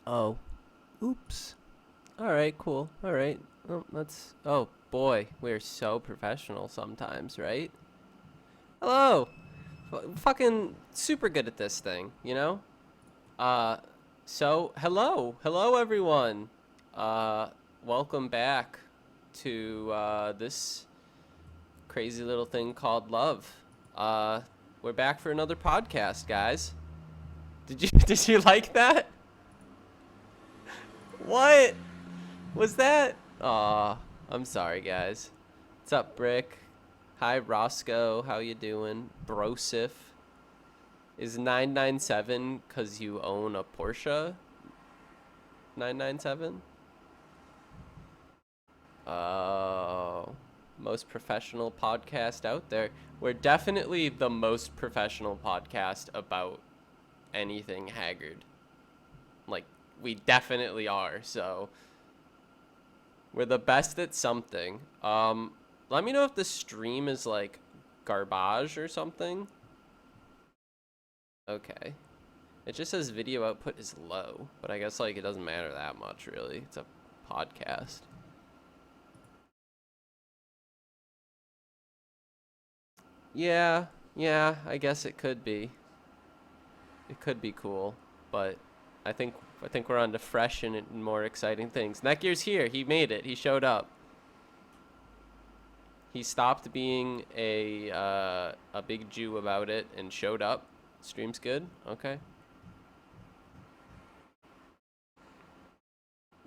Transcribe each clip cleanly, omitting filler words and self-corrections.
Oh, oops. All right, cool. All right. Oh boy, we're so professional sometimes, right? Hello. Fucking super good at this thing, you know? Uh, hello everyone. Uh, welcome back to this crazy little thing called love. Uh, we're back for another podcast, guys. Did you like that? What was that? Aw, I'm sorry, guys. What's up, Brick? Hi, Roscoe. How you doing? Brosif. Is 997 because you own a Porsche? 997? Oh, most professional podcast out there. We're definitely the most professional podcast about anything Haggard. Like, we definitely are, so we're the best at something. Let me know if the stream is like garbage or something. Okay. It just says video output is low, but I guess like it doesn't matter that much really. It's a podcast. Yeah, yeah, I guess it could be. It could be cool, but I think I think we're on to fresh and more exciting things. Netgear's here. He made it. He showed up. He stopped being a big Jew about it and showed up. Stream's good. Okay.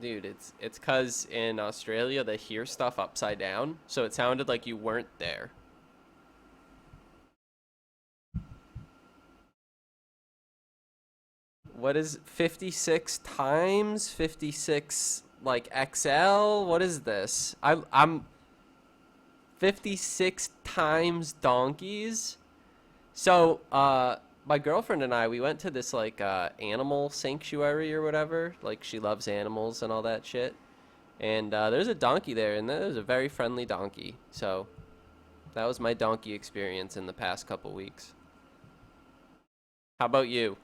Dude, it's cuz in Australia they hear stuff upside down, so it sounded like you weren't there. What is 56 times 56 like XL? What is this? I'm 56 times donkeys. So, my girlfriend and I, we went to this like animal sanctuary or whatever. Like she loves animals and all that shit. And there's a donkey there, and there's a very friendly donkey. So that was my donkey experience in the past couple weeks. How about you?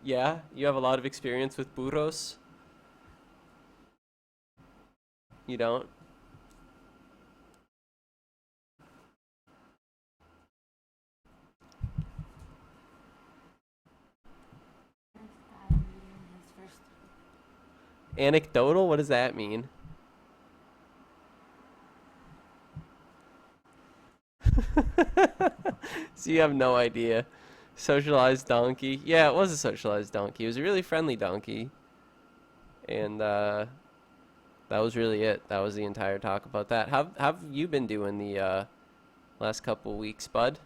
Yeah, you have a lot of experience with burros. You don't? Anecdotal? What does that mean? So you have no idea. Socialized donkey. Yeah, it was a socialized donkey. It was a really friendly donkey. And that was really it. That was the entire talk about that. How have you been doing the last couple weeks, bud?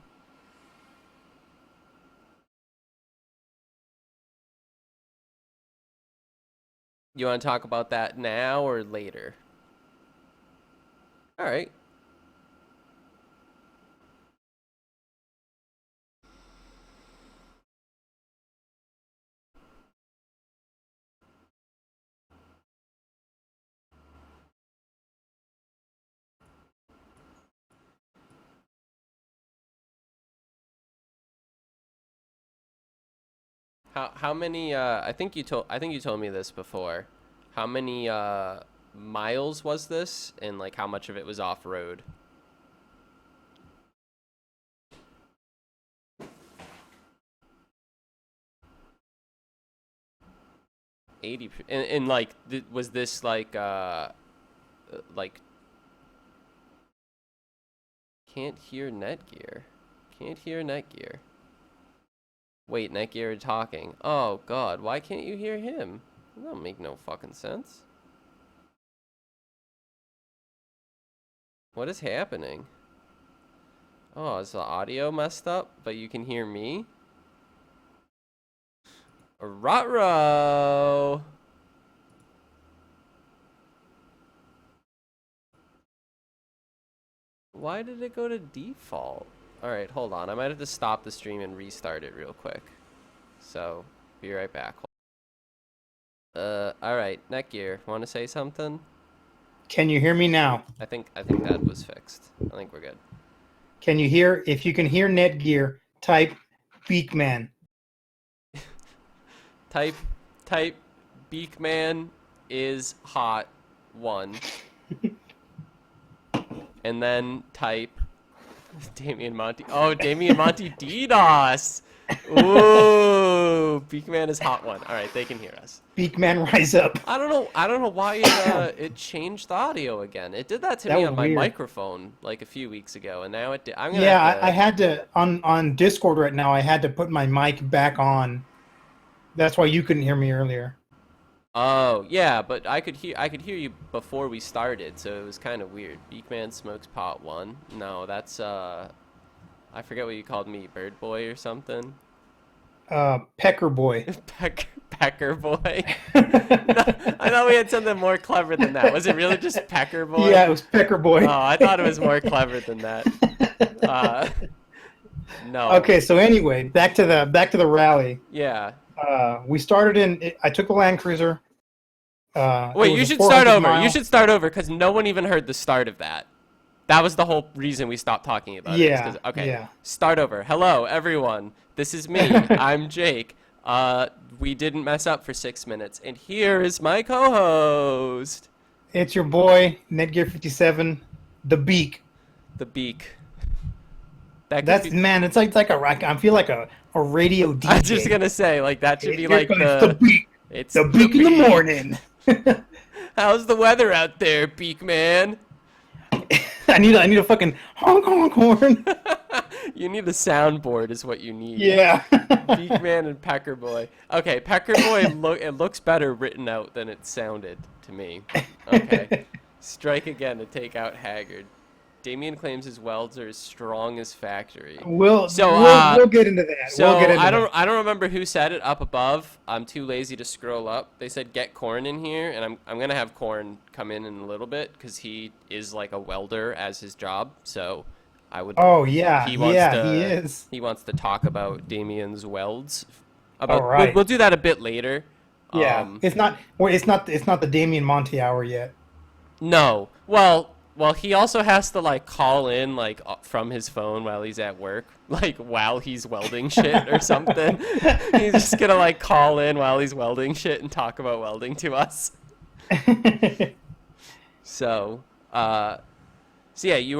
You want to talk about that now or later? All right. How many I think you told me this before. How many miles was this and like how much of it was off-road? 80 and like was this like can't hear Netgear. Can't hear Netgear. Wait, Netgear talking. Oh god, why can't you hear him? That don't make no fucking sense. What is happening? Oh, is the audio messed up, but you can hear me? Rutro! Why did it go to default? Alright, hold on. I might have to stop the stream and restart it real quick. So, be right back. Alright, Netgear, want to say something? Can you hear me now? I think that was fixed. I think we're good. Can you hear? If you can hear Netgear, type Beakman. Type Beakman is hot 1. And then type Damian Monte. Oh, Damian Monte DDoS. Ooh, Beakman is hot 1. All right, they can hear us. Beakman, rise up. I don't know why it changed the audio again. It did that to That me was on my weird. microphone like a few weeks ago, and now it did. I'm gonna Yeah, have to, I had to on Discord right now. I had to put my mic back on. That's why you couldn't hear me earlier. Oh, yeah, but I could hear you before we started, so it was kind of weird. Beakman smokes pot 1. No, that's I forget what you called me, Bird Boy or something. Pecker boy. Pecker Boy. No, I thought we had something more clever than that. Was it really just Pecker Boy? Yeah, it was Pecker boy. Oh, I thought it was more clever than that. No. Okay, so anyway, back to the rally. Yeah. We started in. I took a Land Cruiser. Wait, you should start over. You should start over because no one even heard the start of that. That was the whole reason we stopped talking about it. Yeah. Okay. Yeah. Start over. Hello, everyone. This is me. I'm Jake. We didn't mess up for 6 minutes, and here is my co-host, It's your boy Netgear 57, the Beak. the Beak. That's man. It's like a rock. I feel like a radio DJ. I was just gonna say, like, that should be Here like comes the Beak. It's The Beak in the morning. How's the weather out there, Beak Man? I need a fucking honk honk horn. You need a soundboard, is what you need. Yeah. Beak Man and Pecker Boy. Okay, Pecker Boy. It looks better written out than it sounded to me. Okay, strike again to take out Haggard. Damian claims his welds are as strong as factory. We'll get into that. So we'll get into I that. don't remember who said it up above. I'm too lazy to scroll up. They said get Corn in here, and I'm gonna have Corn come in a little bit because he is like a welder as his job. So I would. Oh yeah, He is. He wants to talk about Damian's welds. About All right. we'll do that a bit later. Yeah, it's not the Damian Monte hour yet. No. Well, he also has to like call in like from his phone while he's at work, like while he's welding shit or something. He's just gonna like call in while he's welding shit and talk about welding to us. So yeah, you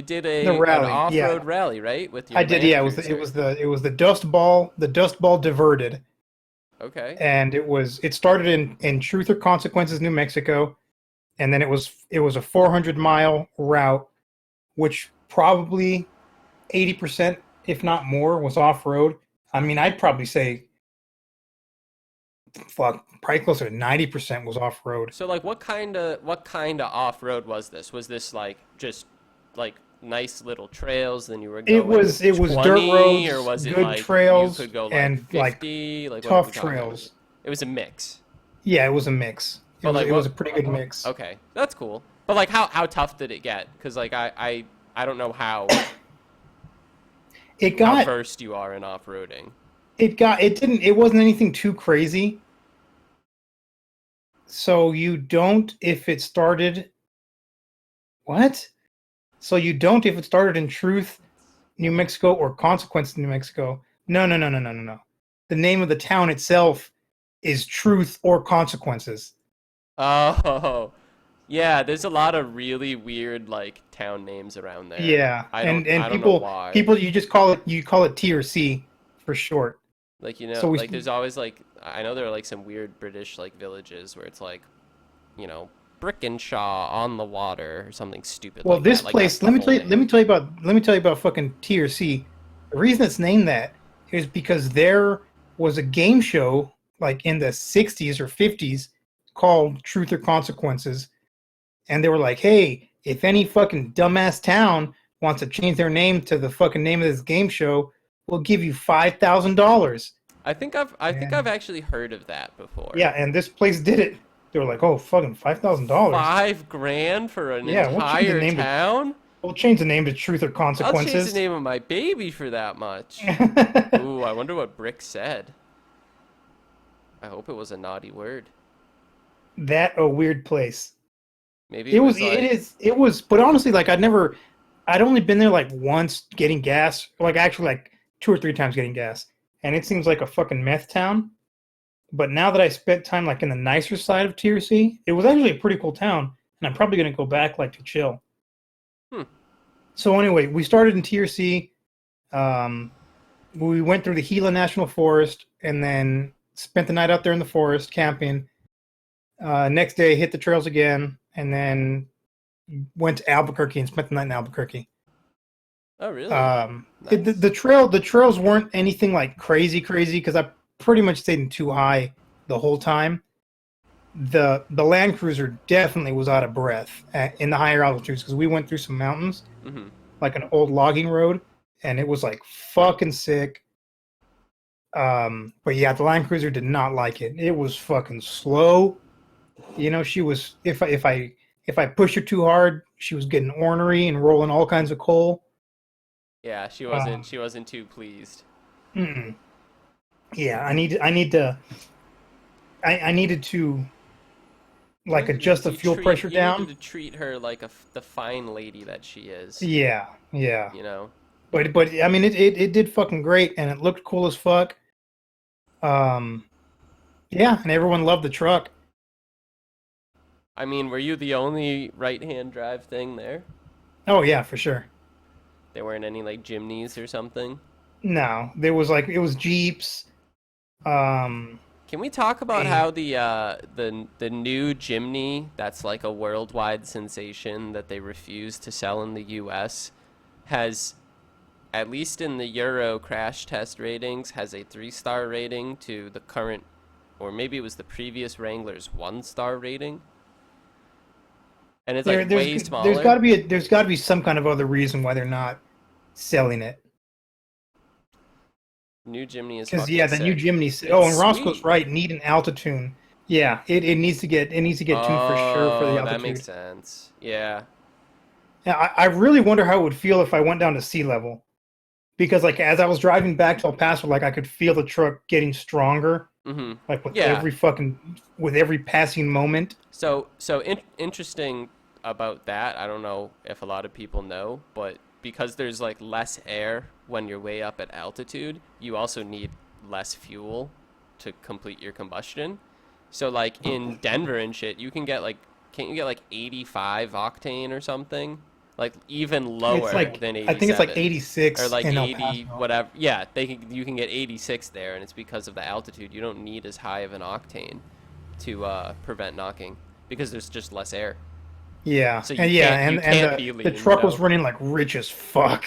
did The an rally, off-road yeah. rally, right? With your I did. Land Yeah, Cruiser. it was the dust ball diverted, Okay. and it started in Truth or Consequences, New Mexico, and then it was a 400-mile route, which probably 80%, if not more, was off road. I mean, I'd probably say, probably closer to 90% was off road. So like what kind of off-road was this? Was this like just like nice little trails, then you were going It was 20, dirt roads, or was it good like trails, you could go like and 50, like what tough are we talking about? trails. It was a mix. Yeah, it was a mix. It was a pretty good mix. Okay, that's cool. But like how tough did it get? Because like I don't know how It versed you are in off-roading. It wasn't anything too crazy. So you don't if it started what? So you don't if it started in Truth, New Mexico, or Consequence, New Mexico. No. The name of the town itself is Truth or Consequences. Oh, yeah. There's a lot of really weird like town names around there. Yeah, I don't know why. people you call it T or C for short. Like, you know, So like there's always like I know there are like some weird British like villages where it's like, you know, Brickenshaw on the water or something stupid. Well, like this that. Like, place, that's the whole name. let me tell you about fucking T or C. The reason it's named that is because there was a game show like in the 60s or 50s called Truth or Consequences, and they were like, "Hey, if any fucking dumbass town wants to change their name to the fucking name of this game show, we'll give you $5,000." I think I've actually heard of that before. Yeah, and this place did it. They were like, "Oh, fucking $5,000." $5,000 for an Yeah, we'll change the entire name to- town? We'll change the name to Truth or I'll change Consequences. the name of my baby for that much. Ooh, I wonder what Brick said. I hope it was a naughty word. That a weird place. Maybe it was like, It was, but honestly, like I'd only been there like once getting gas, like actually like 2 or 3 times getting gas. and it seems like a fucking meth town. But now that I spent time like in the nicer side of TRC, it was actually a pretty cool town, and I'm probably gonna go back like to chill. Hmm. So anyway, we started in TRC. Um, we went through the Gila National Forest, and then spent the night out there in the forest camping. Next day, hit the trails again, and then went to Albuquerque and spent the night in Albuquerque. Oh, really? The, Nice. the trails weren't anything like crazy because I pretty much stayed in too high the whole time. The Land Cruiser definitely was out of breath in the higher altitudes because we went through some mountains, Mm-hmm. like an old logging road, and it was like fucking sick. But yeah, the Land Cruiser did not like it. It was fucking slow. You know, she was if I pushed her too hard, she was getting ornery and rolling all kinds of coal. Yeah, she wasn't. Um, She wasn't too pleased. mm-mm. Yeah, I needed to like adjust the fuel pressure You needed down. to treat her like the fine lady that she is. Yeah, yeah. You know. But I mean it did fucking great and it looked cool as fuck. Um yeah, and everyone loved the truck. I mean, were you the only right-hand drive thing there? Oh yeah, for sure. There weren't any like Jimneys or something. No, there was like it was Jeeps. Um Can we talk about a how the new Jimny that's like a worldwide sensation that they refuse to sell in the U.S. has, at least in the Euro crash test ratings, has a 3-star rating to the current, or maybe it was the previous Wrangler's 1-star rating, and it's like there way there's got smaller. to be there's got to be some kind of other reason why they're not selling it. New Jimny is Because fucking yeah, the new sick. Jimny. It's Oh, and Roscoe's sweet. right. Need an altitude. Yeah, it needs to get tuned for sure for the Oh, that makes altitude. sense. Yeah. Yeah, I really wonder how it would feel if I went down to sea level. Because like as I was driving back to El Paso, like I could feel the truck getting stronger, Mm-hmm. like Yeah. with every passing moment. So interesting about that. I don't know if a lot of people know, but because there's like less air when you're way up at altitude, you also need less fuel to complete your combustion. So like in Denver and shit, you can get like can't you get like 85 octane or something? Like even It's lower like than I think it's like 87 or 86 like in El 80 Paso. whatever. Yeah, you can get 86 there and it's because of the altitude. You don't need as high of an octane to prevent knocking because there's just less air. Yeah, So and yeah, you and can't be the lean, you truck was know. running like rich as fuck.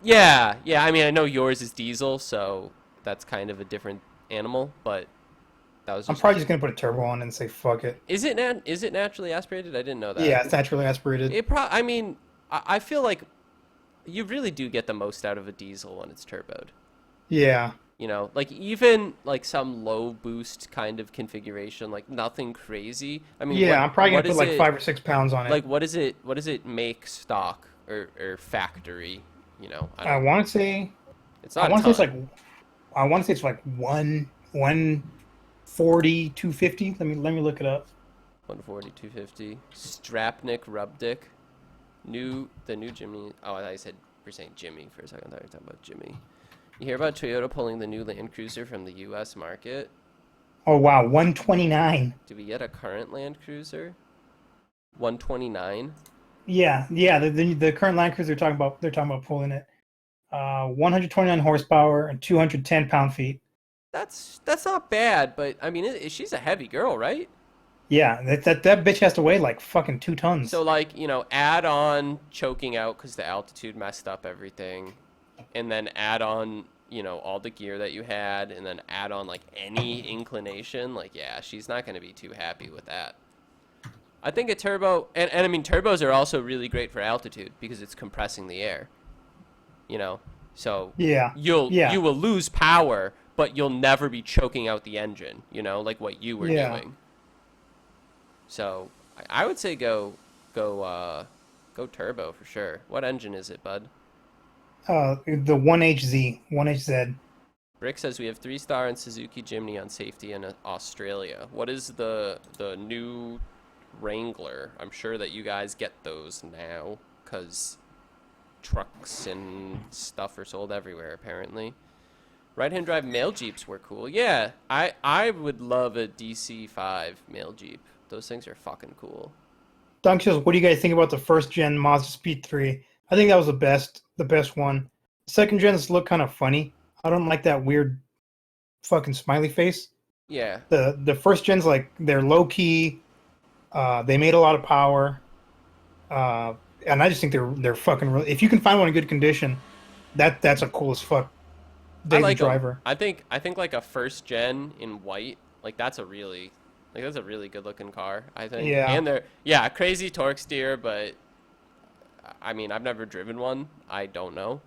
Yeah, yeah. I mean, I know yours is diesel, so that's kind of a different animal. But that was I'm just probably just gonna put a turbo on and say fuck it. is it naturally aspirated? I didn't know that. Yeah, it's naturally aspirated. I mean, I feel like you really do get the most out of a diesel when it's turboed. Yeah, You know, like even like some low boost kind of configuration, like nothing crazy. I mean, yeah. I'm probably gonna what put is like it 5 or 6 pounds on it. like? What does it make stock or factory? You know, I I don't. want to say It's I not a want to say it's ton. like I want to say it's like 140 250. Let me look it up. 140, 250. Strapnik Rubdick. The new Jimny. Oh, I thought you said you're saying Jimmy for a second. I thought you were talking about Jimmy. You hear about Toyota pulling the new Land Cruiser from the U.S. market? Oh wow, 129. Do we get a current Land Cruiser? 129. Yeah, yeah. The current Land Cruiser they're talking about pulling it. 129 horsepower and 210 pound-feet. That's not bad, but I mean, she's a heavy girl, right? Yeah, that bitch has to weigh like fucking 2 tons. So like, you know, add on choking out because the altitude messed up everything, and then add on, you know, all the gear that you had, and then add on like any inclination. Like, yeah, she's not going to be too happy with that. I think a turbo, and I mean, turbos are also really great for altitude because it's compressing the air, you know. So Yeah, you yeah, will lose power, but you'll never be choking out the engine, you know, like what you were yeah. doing. So I would say go go turbo for sure. What engine is it, bud? The 1HZ. Rick says we have 3-star and Suzuki Jimny on safety in Australia. What is the new Wrangler? I'm sure that you guys get those now because trucks and stuff are sold everywhere apparently. Right-hand drive male Jeeps were cool. Yeah, I would love a DC5 male Jeep. Those things are fucking cool. Dunk says, "What do you guys think about the first gen Mazda Speed 3?" I think that was the best one. Second gens look kind of funny. I don't like that weird fucking smiley face. Yeah, The first gens, like, they're low key. They made a lot of power, uh, and I just think they're fucking. If you can find one in good condition, that's a cool as fuck I daily like them. driver. I think like a first gen in white, like that's a really good looking car, I think. Yeah, And they're yeah, crazy torque steer, but I mean, I've never driven one. I don't know.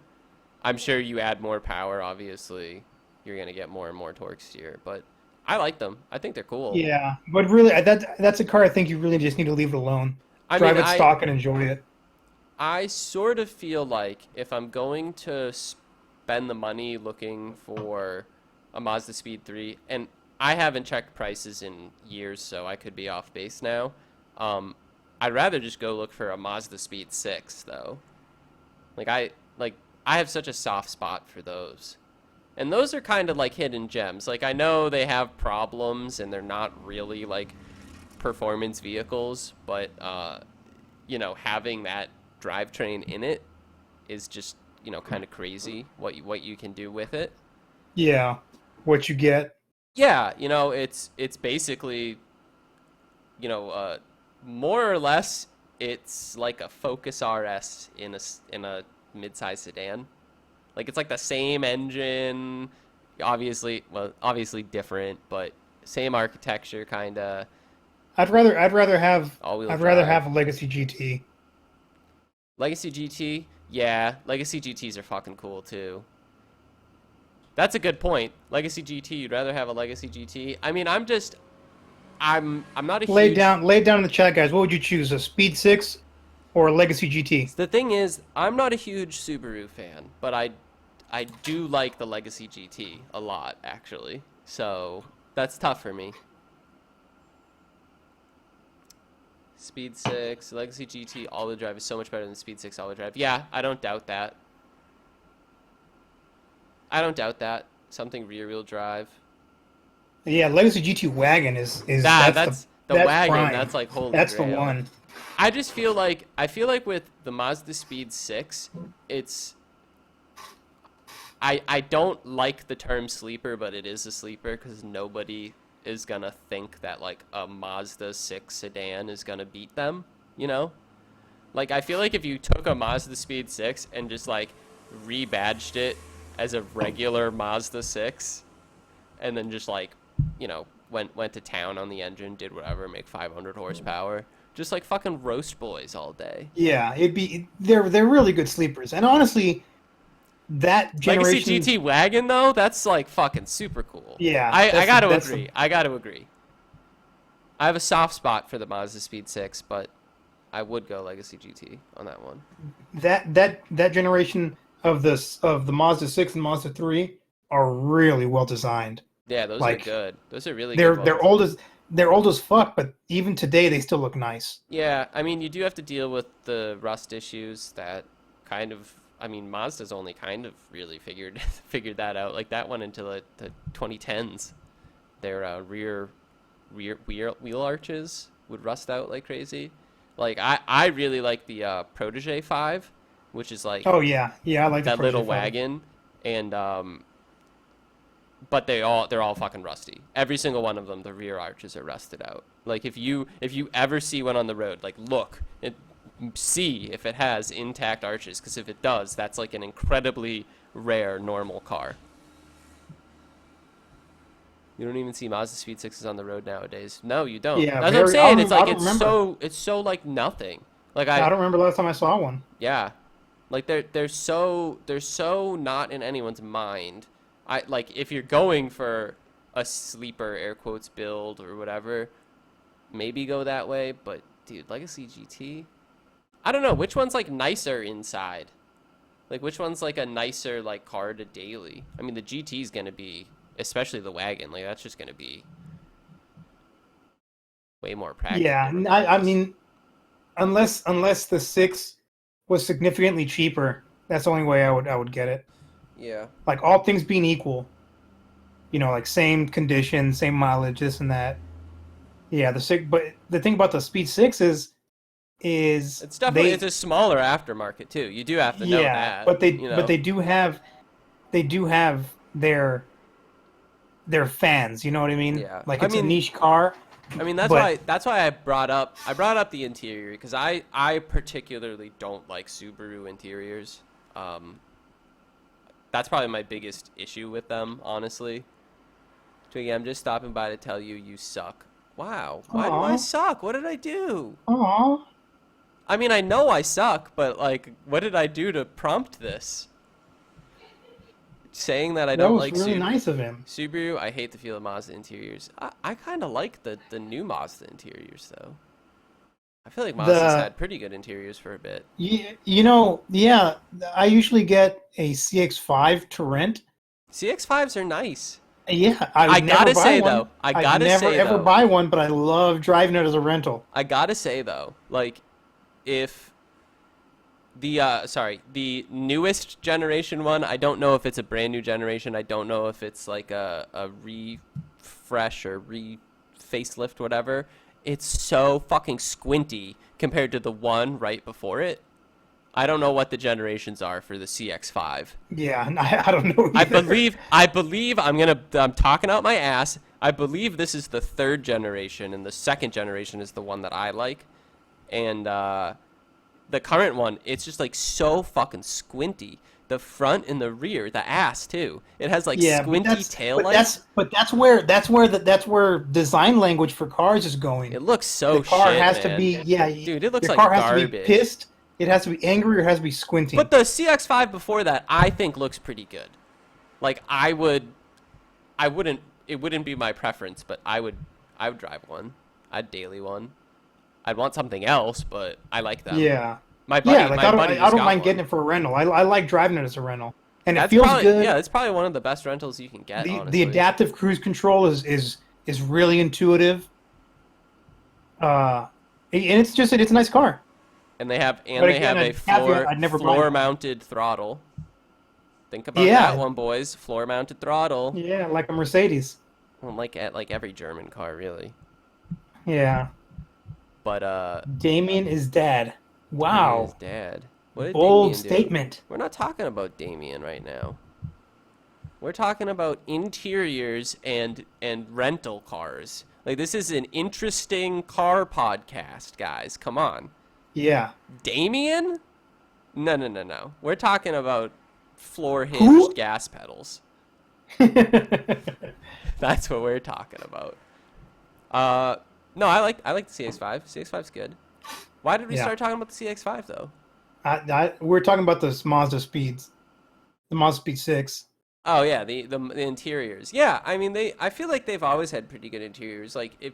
I'm sure you add more power, obviously, you're going to get more and more torque steer, but I like them. I think they're cool. yeah, but really, that's a car I think you really just need to leave it alone. I mean, Drive it stock and enjoy it. I sort of feel like if I'm going to spend the money looking for a Mazda Speed 3, and I haven't checked prices in years, so I could be off base now. Um, I'd rather just go look for a Mazda Speed 6, though. Like like I have such a soft spot for those. And those are kind of like hidden gems. Like I know they have problems and they're not really like performance vehicles, but having that drivetrain in it is just, kind of crazy what you can do with it. Yeah, what you get. Yeah, it's basically, you know, uh, more or less it's like a Focus RS in a midsize sedan. Like it's like the same engine, obviously different, but same architecture kind of, I'd rather have all-wheel I'd rather drive. have a Legacy GT. Legacy GT, yeah, Legacy GTs are fucking cool too. That's a good point. Legacy GT, you'd rather have a Legacy GT? I mean, I'm not a huge. Lay it down in the chat, guys. What would you choose, a Speed 6 or a Legacy GT? The thing is, I'm not a huge Subaru fan, but I do like the Legacy GT a lot actually. So, that's tough for me. Speed 6, Legacy GT all-wheel drive is so much better than Speed 6 all-wheel drive. Yeah, I don't doubt that. I don't doubt that. Something rear-wheel drive. Yeah, Legacy GT wagon is That's the that's wagon. prime. That's like holy That's the grail. one. I feel like with the Mazda Speed 6, it's I don't like the term sleeper, but it is a sleeper because nobody is gonna think that like a Mazda 6 sedan is gonna beat them, you know? Like I feel like if you took a Mazda Speed 6 and just like rebadged it as a regular Mazda 6 and then just like, went to town on the engine, did whatever, make 500 horsepower, just like fucking roast boys all day. Yeah, they're really good sleepers. And honestly, that Legacy generation. GT wagon though, that's like fucking super cool. Yeah, I gotta that's agree. I gotta agree. I have a soft spot for the Mazda Speed 6, but I would go Legacy GT on that one. that generation of the Mazda 6 and Mazda 3 are really well designed. Yeah, those are Like, good. Those are really good they're ones. they're old as fuck, but even today they still look nice. Yeah, I mean, you do have to deal with the rust issues that kind of. I mean, Mazda's only kind of really figured that out. Like that went into the 2010s. Their rear wheel arches would rust out like crazy. Like I really like the Protege 5, which is like Oh yeah, I like the that little Protege 5. wagon, and but they're all fucking rusty. Every single one of them, the rear arches are rusted out. Like if you ever see one on the road, like look and see if it has intact arches, because if it does, that's like an incredibly rare normal car. You don't even see Mazda Speed 6s on the road nowadays. No, you don't. Yeah, That's what I'm very. saying. It's I like don't remember. it's so like nothing. Like I don't remember last time I saw one. yeah. Like they're so not in anyone's mind. I like if you're going for a sleeper air quotes build or whatever, maybe go that way, but dude, Legacy GT, I don't know which one's like nicer inside. Like which one's like a nicer like car to daily. I mean the GT's going to be, especially the wagon, like that's just going to be way more Yeah, practical I regardless. mean, unless the 6 was significantly cheaper, that's the only way I would get it. Yeah. Like, all things being equal, You know, like same condition, same mileage, this and that. Yeah, but the thing about the Speed Six is It's definitely it's they a smaller aftermarket too. You do have to know yeah, that, but they you but know. they do have their fans. You know what I mean? Yeah. Like it's a niche car, I mean but that's why I brought up the interior because I particularly don't like Subaru interiors. Um, that's probably my biggest issue with them, honestly. Twiggy, I'm just stopping by to tell you you suck. Wow. Why do I aw, suck? What did I do? aw, I mean, I know I suck, but like, what did I do to prompt this? Saying that I that don't was like really nice of him. Subaru, I hate the feel of Mazda interiors. I kind of like the new Mazda interiors, though. I feel like Mazda's The had pretty good interiors for a bit. you know, yeah, I usually get a CX-5 to rent. CX-5s are nice. Yeah, I I would never gotta buy say, one. though, I I'd gotta never say, ever though, buy one, but I love driving it as a rental. I gotta say, though, like, if the newest generation one, I don't know if it's a brand new generation. I don't know if it's like a refresh or facelift, whatever. It's so fucking squinty compared to the one right before it. I don't know what the generations are for the CX-5. Yeah, and I don't know either. I believe I'm talking out my ass. I believe this is the third generation, and the second generation is the one that I like. And the current one, it's just like so fucking squinty. The front and the rear, the ass too. It has like Yeah, squinty tail but lights. that's where design language for cars is going. It looks The so car shit, has to man. be Dude, it looks your like car has to be garbage. pissed. It has to be angry or it has to be squinting. But the CX-5 before that, I think looks pretty good. Like I wouldn't. It wouldn't be my preference, but I would drive one. I'd daily one. I'd want something else, but I like them. Yeah, My yeah. buddy, Like my buddy I just don't got mind one. getting it for a rental. I like driving it as a rental, and it That's feels probably good. that's probably one of the best rentals you can get, The honestly. adaptive cruise control is really intuitive. And it's a nice car. And they have But again, a I'd never buy floor one. mounted throttle. Think about that Yeah, one, boys. Floor mounted throttle. yeah, like a Mercedes. Well, like at like every German car, really. Yeah, But Damien is dad. Damien is Wow, dad. What did bold Damien do? statement. We're not talking about Damien right now. We're talking about interiors and rental cars. Like this is an interesting car podcast, guys. Come on. Yeah. Damien? No, no, no, no. We're talking about floor hinged Who? gas pedals. Yeah, That's what we're talking about. No, I like the CX-5. CX-5's good. Why did we start talking about the CX-5 though? we're talking about the Mazda Speeds, the Mazda Speed 6. Oh yeah, the interiors. Yeah, I mean I feel like they've always had pretty good interiors. Like if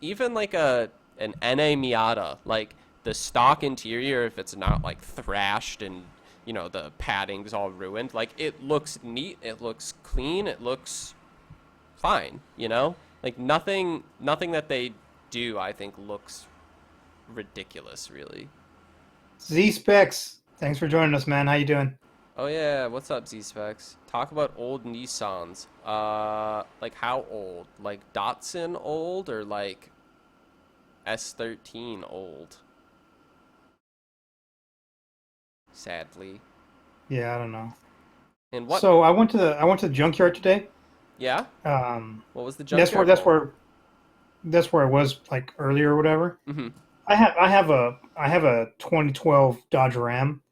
even like an NA Miata, like the stock interior, if it's not like thrashed and you know the padding's all ruined, like it looks neat, it looks clean, it looks fine, you know? Like nothing that they do I think looks ridiculous really. Z Specs, thanks for joining us, man. How you doing? Oh yeah, what's up Z-Specs? Talk about old Nissans. Like how old? Like Datsun old or like S13 old? Sadly. Yeah, I don't know. And what? So I went to the junkyard today. Yeah? Um, What was the that's where junkyard for? that's where I was like earlier or whatever. Mm-hmm. I have a 2012 Dodge Ram,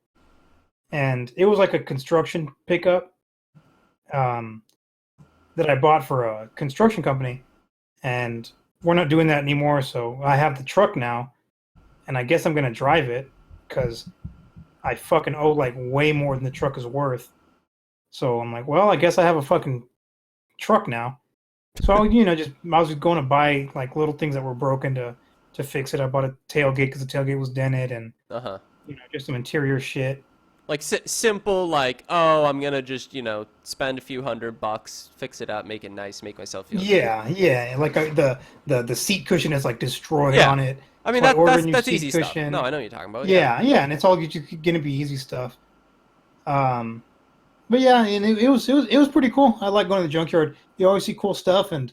and it was like a construction pickup um, that I bought for a construction company, and we're not doing that anymore. So I have the truck now, and I guess I'm gonna drive it because I fucking owe like way more than the truck is worth. So I'm like, well, I guess I have a fucking truck now. So just I was just going to buy like little things that were broken to fix it. I bought a tailgate because the tailgate was dented, and Uh-huh. just some interior shit. Like simple, like, oh, I'm gonna just, spend a few $100, fix it up, make it nice, make myself feel good. Yeah. Like the seat cushion is like destroyed Yeah. on it. I mean, So I ordered a new that's seat easy stuff. cushion. No, I know what you're talking about. Yeah, and it's all gonna be easy stuff. But yeah, and it was pretty cool. I like going to the junkyard. You always see cool stuff, and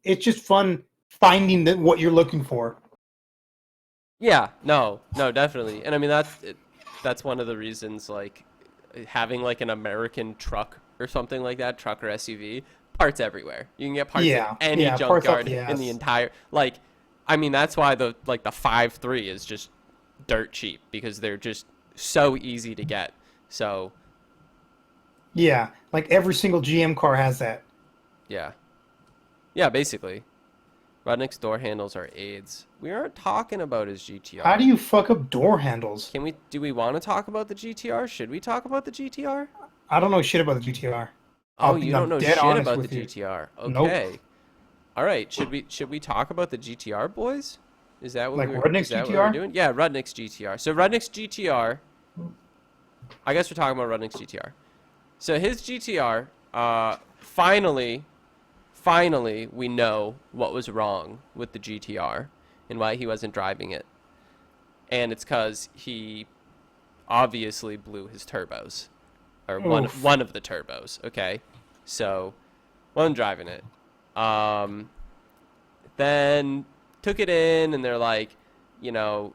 it's just fun finding what you're looking for. Yeah, no, definitely. And I mean that's one of the reasons like having like an American truck or something like that, truck or SUV, parts everywhere. You can get parts in any Parts up junkyard the in the ass. entire like I mean that's why the 5.3 is just dirt cheap because they're just so easy to get. So, Yeah, like every single GM car has that. yeah. Yeah, basically. Rudnick's door handles are aids. We aren't talking about his How do GTR. you fuck up door handles? Do we want to talk about the GTR? Should we talk about the GTR? I don't know shit about the GTR. Oh, you don't I'm know dead shit honest about the with you. GTR. Nope. Okay. All right. Should we talk about the GTR, boys? Like Is Rudnick's that what we're GTR? doing? Yeah, Rudnick's GTR. So Rudnick's GTR. I guess we're talking about Rudnick's GTR. So his GTR. Finally, we know what was wrong with the GTR and why he wasn't driving it. And it's because he obviously blew his turbos, or Oof. one of the turbos. Okay, so wasn't driving it. Um, then took it in, and they're like, you know,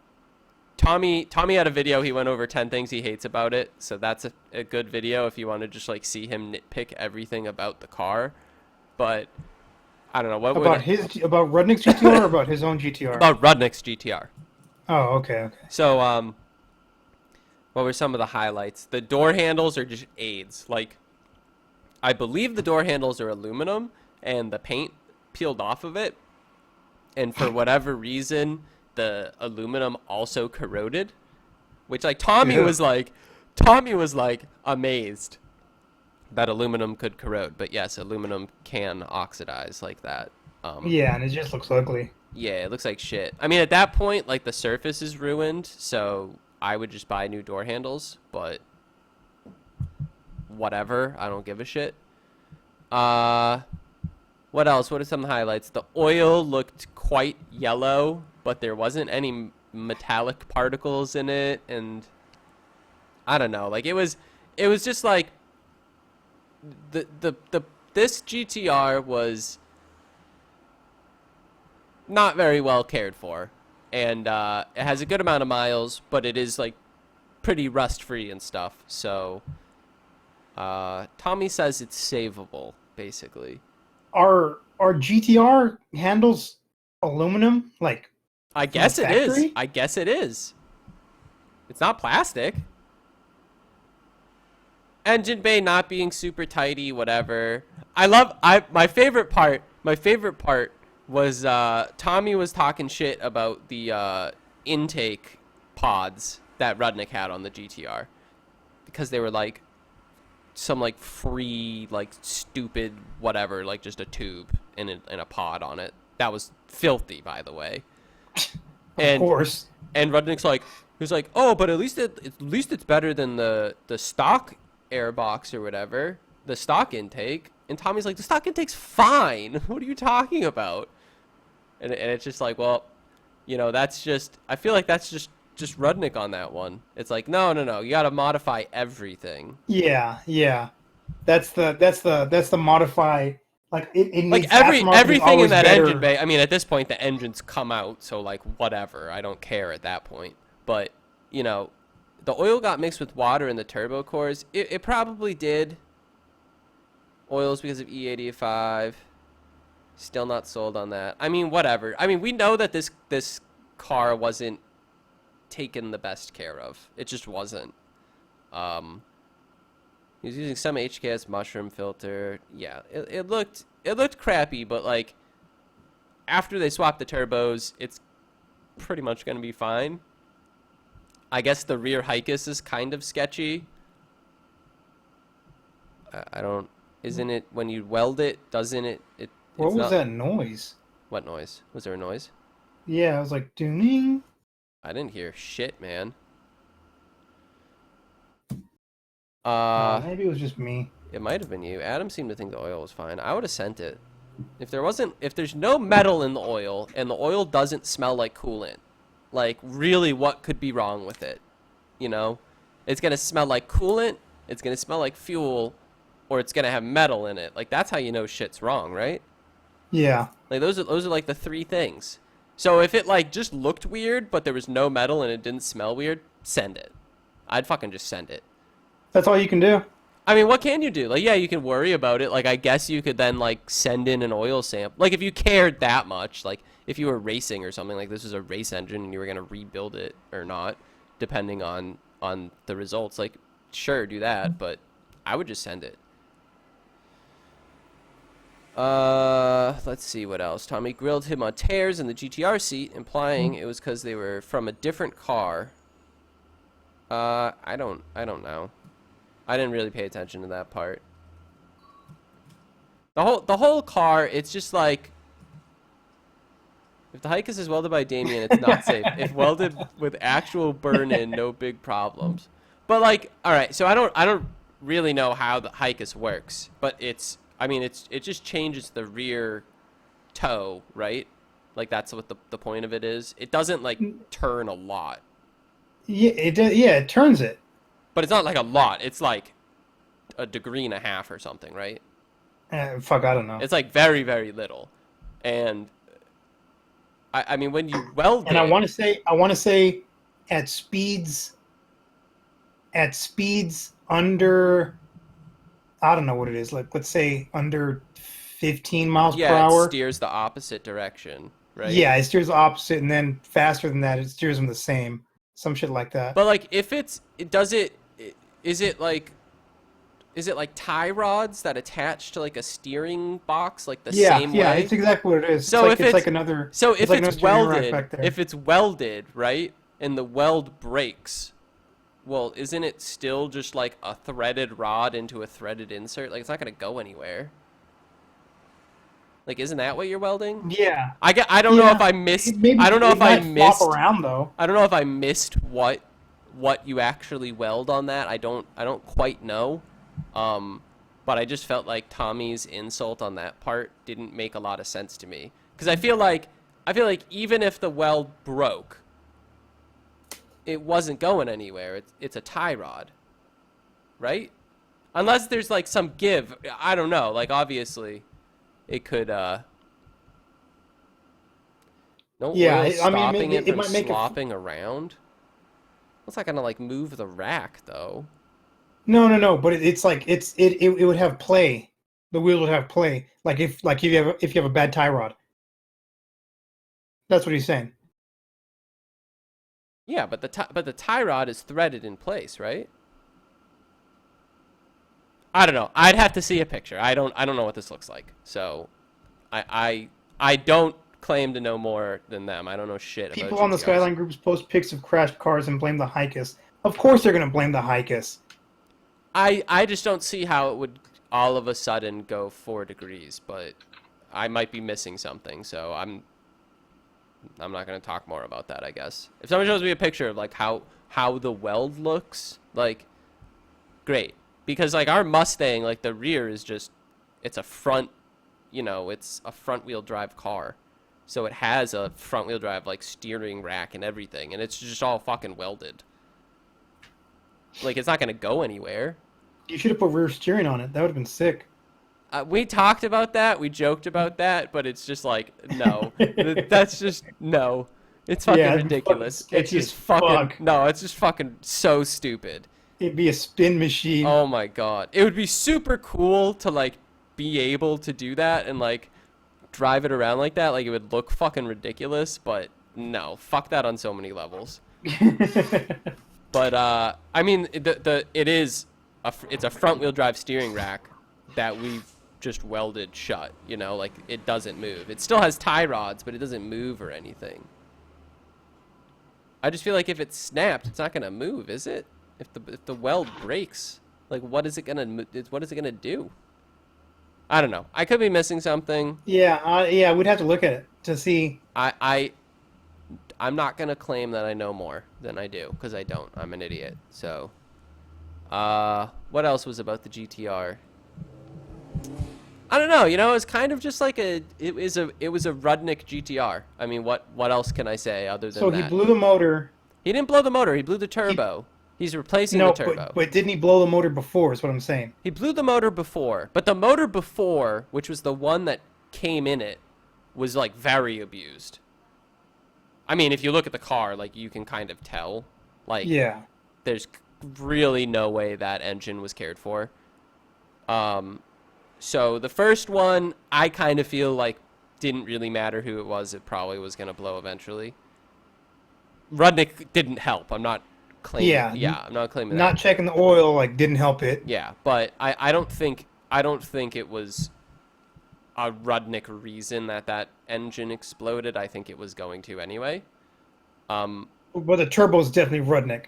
Tommy had a video. He went over 10 things he hates about it. So that's a good video if you want to just like see him nitpick everything about the car. But I don't know what were About Rudnick's GTR or about his own GTR? about Rudnick's GTR. Oh, okay. So what were some of the highlights? The door handles are just aids. Like I believe the door handles are aluminum and the paint peeled off of it. And for whatever reason, the aluminum also corroded, which like Tommy was like amazed that aluminum could corrode. But yes, aluminum can oxidize like that. Yeah, and it just looks ugly. Yeah, it looks like shit. I mean, at that point, like the surface is ruined, so I would just buy new door handles, but whatever, I don't give a shit. What else? What are some highlights? The oil looked quite yellow, but there wasn't any metallic particles in it, and I don't know. Like it was just like the this GTR was not very well cared for, and it has a good amount of miles, but it is like pretty rust free and stuff. So Tommy says it's savable, basically. Are GTR handles aluminum like I from the guess it is. factory? I guess it is. It's not plastic. Engine bay not being super tidy, whatever. My favorite part. My favorite part was Tommy was talking shit about the intake pods that Rudnick had on the GTR because they were like some like free like stupid whatever, like just a tube in a pod on it. That was filthy, by the way. Of course. And Rudnick's like, he was like, oh, but at least it's better than the stock airbox or whatever, the stock intake. And Tommy's like, the stock intake's fine. What are you talking about? And it's just like, well, you know, that's just, I feel like that's just Rudnick on that one. It's like, no, you got to modify everything. Yeah. That's the modify. Like it Like needs aftermarket is everything in always that better. engine bay. I mean, at this point, the engine's come out, so like whatever. I don't care at that point. But you know, the oil got mixed with water in the turbo cores. It probably did. Oils because of E85. Still not sold on that. I mean, whatever. I mean, we know that this car wasn't taken the best care of. It just wasn't. He was using some HKS mushroom filter. Yeah, it looked crappy, but like after they swapped the turbos, it's pretty much gonna be fine. I guess the rear Hicus is kind of sketchy. I don't. Isn't it when you weld it? Doesn't it? What It's was not. that noise? What noise? Was there a noise? Yeah, I was like ding. I didn't hear shit, man. Maybe it was just me. It might have been you. Adam seemed to think the oil was fine. I would have sent it. If there's no metal in the oil and the oil doesn't smell like coolant, like really what could be wrong with it? You know? It's going to smell like coolant it's gonna smell like fuel, or it's gonna have metal in it. Like that's how you know shit's wrong, right? Yeah. Like those are like the three things. So if it like just looked weird, but there was no metal and it didn't smell weird, send it. I'd fucking just send it. That's all you can do. I mean, what can you do? Like, yeah, you can worry about it. Like, I guess you could then like send in an oil sample. Like, if you cared that much, like if you were racing or something, like this was a race engine and you were gonna rebuild it or not, depending on the results. Like, sure, do that, but I would just send it. Let's see what else. Tommy grilled him on tears in the GTR seat, implying it was because they were from a different car. I don't know. I didn't really pay attention to that part. The whole car, it's just like, if the Hikes is welded by Damian, it's not safe. If welded with actual burn-in, no big problems. But like, all right, so I don't really know how the Hikes works, but it just changes the rear toe, right? Like that's what the point of it is. It doesn't like turn a lot. Yeah, it turns it. But it's not like a lot. It's like a degree and a half or something, right? Fuck, I don't know. It's like very, very little. And I mean, when you weld and it, I want to say at speeds under, I don't know what it is. Like, let's say under 15 miles per hour. It steers the opposite direction, right? Yeah, it steers the opposite, and then faster than that, it steers them the same. Some shit like that. But like, if is it like tie rods that attach to like a steering box, like the same way? Yeah, it's exactly what it is. So if it's welded, right, and the weld breaks, well, isn't it still just like a threaded rod into a threaded insert? Like it's not gonna go anywhere. Like, isn't that what you're welding? Yeah. I don't know if I missed. I don't know if I missed. Flop around though. I don't know if I missed what you actually weld on that. I don't quite know. But I just felt like Tommy's insult on that part didn't make a lot of sense to me. Because I feel like even if the weld broke, it wasn't going anywhere. It's a tie rod, right? Unless there's like some give. I don't know. Like obviously. It could, no oil stopping it from slopping around. It's not gonna like move the rack though. No. But it's like it would have play. The wheel would have play. Like if you have a bad tie rod. That's what he's saying. Yeah, but the tie rod is threaded in place, right? I don't know. I'd have to see a picture. I don't know what this looks like. So, I don't claim to know more than them. I don't know shit about People on the Skyline groups post pics of crashed cars and blame the Hikes. Of course they're gonna blame the Hikes. I just don't see how it would all of a sudden go 4 degrees, but I might be missing something. So I'm not gonna talk more about that. I guess if someone shows me a picture of like how the weld looks, like, great. Because, like, our Mustang, like, the rear is just, it's a front, it's a front-wheel drive car. So it has a front-wheel drive, like, steering rack and everything. And it's just all fucking welded. Like, it's not going to go anywhere. You should have put rear steering on it. That would have been sick. We talked about that. We joked about that. But it's just like, no. That's just, no. It's fucking ridiculous. It's just fucking, no, it's just fucking so stupid. It'd be a spin machine. Oh my god. It would be super cool to like be able to do that and like drive it around like that. Like it would look fucking ridiculous, but no, fuck that on so many levels. But I mean it's a front wheel drive steering rack that we've just welded shut, like it doesn't move. It still has tie rods, but it doesn't move or anything. I just feel like if it's snapped, it's not going to move, is it? If the weld breaks, like what is it gonna do? I don't know. I could be missing something. Yeah, we'd have to look at it to see. I'm not gonna claim that I know more than I do because I don't. I'm an idiot. So, what else was about the GTR? I don't know. It's kind of just like it was a Rudnick GTR. I mean, what else can I say other than that? So he blew the motor. He didn't blow the motor. He blew the turbo. He's replacing the No, turbo. but didn't he blow the motor before? Is what I'm saying. He blew the motor before, but the motor before, which was the one that came in it, was like very abused. I mean, if you look at the car, like you can kind of tell. Like, Yeah. there's really no way that engine was cared for. So the first one, I kind of feel like didn't really matter who it was. It probably was going to blow eventually. Rudnick didn't help. I'm not claiming. Yeah. I'm not claiming Not that. checking the oil like didn't help it. Yeah, but I don't think it was a Rudnick reason that engine exploded. I think it was going to anyway. But the turbo's definitely Rudnick.